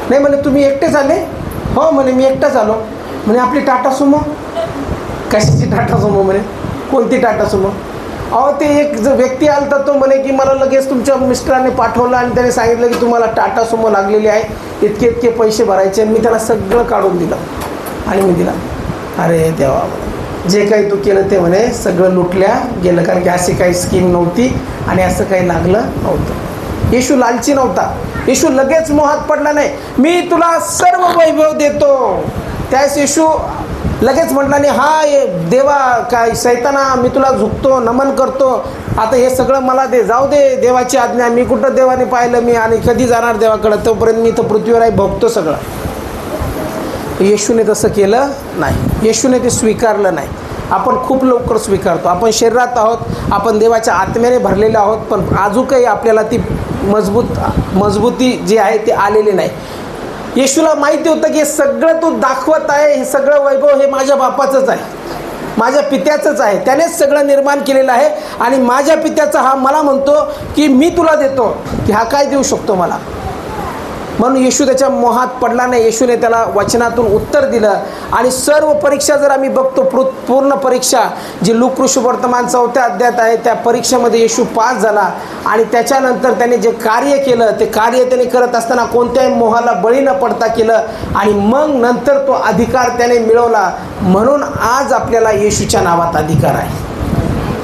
नाही म्हणे तुम्ही एकटेच आले? हो म्हणे मी एकटाच आलो. म्हणे आपली टाटा सुमो? कशाची टाटा सुमो? म्हणे कोणती टाटा सुमो? अहो ते एक जो व्यक्ती आला तर तो म्हणे की मला लगेच तुमच्या मिस्टरांनी पाठवलं आणि त्याने सांगितलं की तुम्हाला टाटा सुमो लागलेली आहे, इतके इतके पैसे भरायचे. मी त्याला सगळं काढून दिलं आणि मी दिला. अरे देवा, जे काही तू केलं ते म्हणे सगळं लुटल्या गेलं, कारण की अशी काही स्कीम नव्हती आणि असं काही लागलं नव्हतं. येशू लालची नव्हता. येशू लगेच मोहात पडला नाही. मी तुला सर्व वैभव देतो. त्यावेळेस येशू लगेच म्हटला नाही, हा देवा काय सैताना मी तुला झुकतो, नमन करतो, आता हे सगळं मला दे, जाऊ दे, देवाची आज्ञा, मी कुठं देवाने पाहिलं मी आणि कधी जाणार देवाकडं, तोपर्यंत मी तर पृथ्वीवर आहे, भोगतो सगळं. येशूने तसं केलं नाही. येशूने ते स्वीकारलं नाही. आपण खूप लवकर स्वीकारतो. आपण शरीरात आहोत, आपण देवाच्या आत्म्याने भरलेले आहोत, पण अजूनही आपल्याला ती मजबूती जी आहे ती आलेली नाही. येशूला माहिती होतं की हे सगळं तू दाखवत आहे, हे सगळं वैभव हे माझ्या बापाचंच आहे, माझ्या पित्याचंच आहे, त्यानेच सगळं निर्माण केलेलं आहे. आणि माझ्या पित्याचा हा मला म्हणतो की मी तुला देतो, की हा काय देऊ शकतो मला? म्हणून येशू त्याच्या मोहात पडला नाही. येशूने त्याला वचनातून उत्तर दिलं. आणि सर्व परीक्षा जर आम्ही बघतो, पूर्ण परीक्षा जी लूक ऋषिवर्तमान 4थ्या अध्यायात आहे, त्या परीक्षेमध्ये येशू पास झाला. आणि त्याच्यानंतर त्याने जे कार्य केलं ते कार्य त्याने करत असताना कोणत्याही मोहाला बळी न पडता केलं. आणि मग नंतर तो अधिकार त्याने मिळवला. म्हणून आज आपल्याला येशूच्या नावात अधिकार आहे,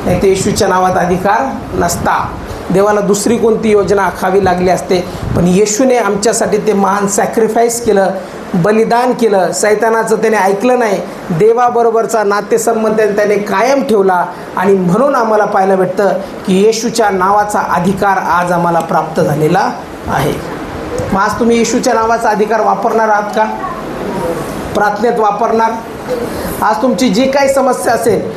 नाही तर येशूच्या नावात अधिकार नसता. देवाला दुसरी कोणती योजना आखावी लागली असते, पण येशूने आमच्यासाठी ते महान सॅक्रिफाईस केलं, बलिदान केलं. सैतानाचं त्याने ऐकलं नाही. देवाबरोबरचा नातेसंबंध त्याने कायम ठेवला. आणि म्हणून आम्हाला पाहायला भेटतं की येशूच्या नावाचा अधिकार आज आम्हाला प्राप्त झालेला आहे. मग आज तुम्ही येशूच्या नावाचा अधिकार वापरणार आहात का? प्रार्थनेत वापरणार? आज तुमची जी काही समस्या असेल,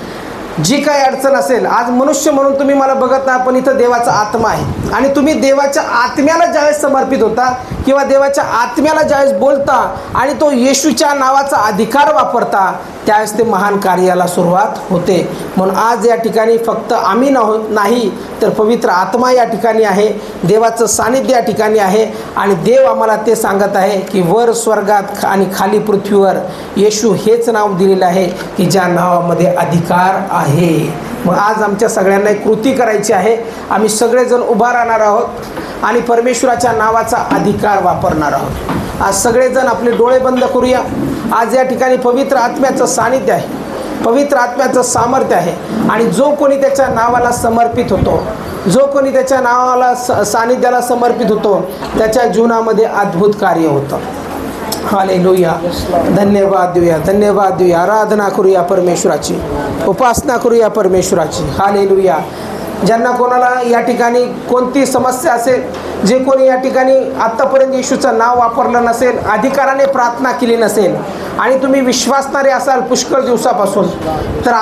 जी काही अडचण असेल, आज मनुष्य म्हणून तुम्ही मला बघत आहात, पण इथं देवाचा आत्मा आहे. आणि तुम्ही देवाच्या आत्म्याला ज्यावेळेस समर्पित होता किंवा देवाच्या आत्म्याला ज्यावेळेस बोलता आणि तो येशूच्या नावाचा अधिकार वापरता, त्यावेळेस ते महान कार्याला सुरुवात होते. म्हणून आज या ठिकाणी फक्त आम्ही नाही तर पवित्र आत्मा या ठिकाणी आहे, देवाचं सानिध्य या ठिकाणी आहे. आणि देव आम्हाला ते सांगत आहे की वर स्वर्गात आणि खाली पृथ्वीवर येशू हेच नाव दिलेलं आहे की ज्या नावामध्ये अधिकार आहे. मग आज आमच्या सगळ्यांना एक कृती करायची आहे. आम्ही सगळेजण उभा राहणार आहोत आणि परमेश्वराच्या नावाचा अधिकार वापरणार आहोत. आज सगळेजण आपले डोळे बंद करूया. आज या ठिकाणी पवित्र आत्म्याचं सानिध्य आहे, पवित्र आत्म्याचं सामर्थ्य आहे. आणि जो कोणी त्याच्या नावाला समर्पित होतो, जो कोणी त्याच्या नावाला सानिध्याला समर्पित होतो, त्याच्या जीवनामध्ये अद्भुत कार्य होतं. हालेलुया. धन्यवाद देऊया, धन्यवाद देऊया. आराधना करूया परमेश्वराची, उपासना करूया परमेश्वराची. हालेलुया. ज्यांना कोणाला या ठिकाणी कोणती समस्या असेल, जे कोणी या ठिकाणी आत्तापर्यंत येशूचं नाव वापरलं नसेल, अधिकाराने प्रार्थना केली नसेल आणि तुम्ही विश्वासणारे असाल पुष्कळ दिवसापासून, तर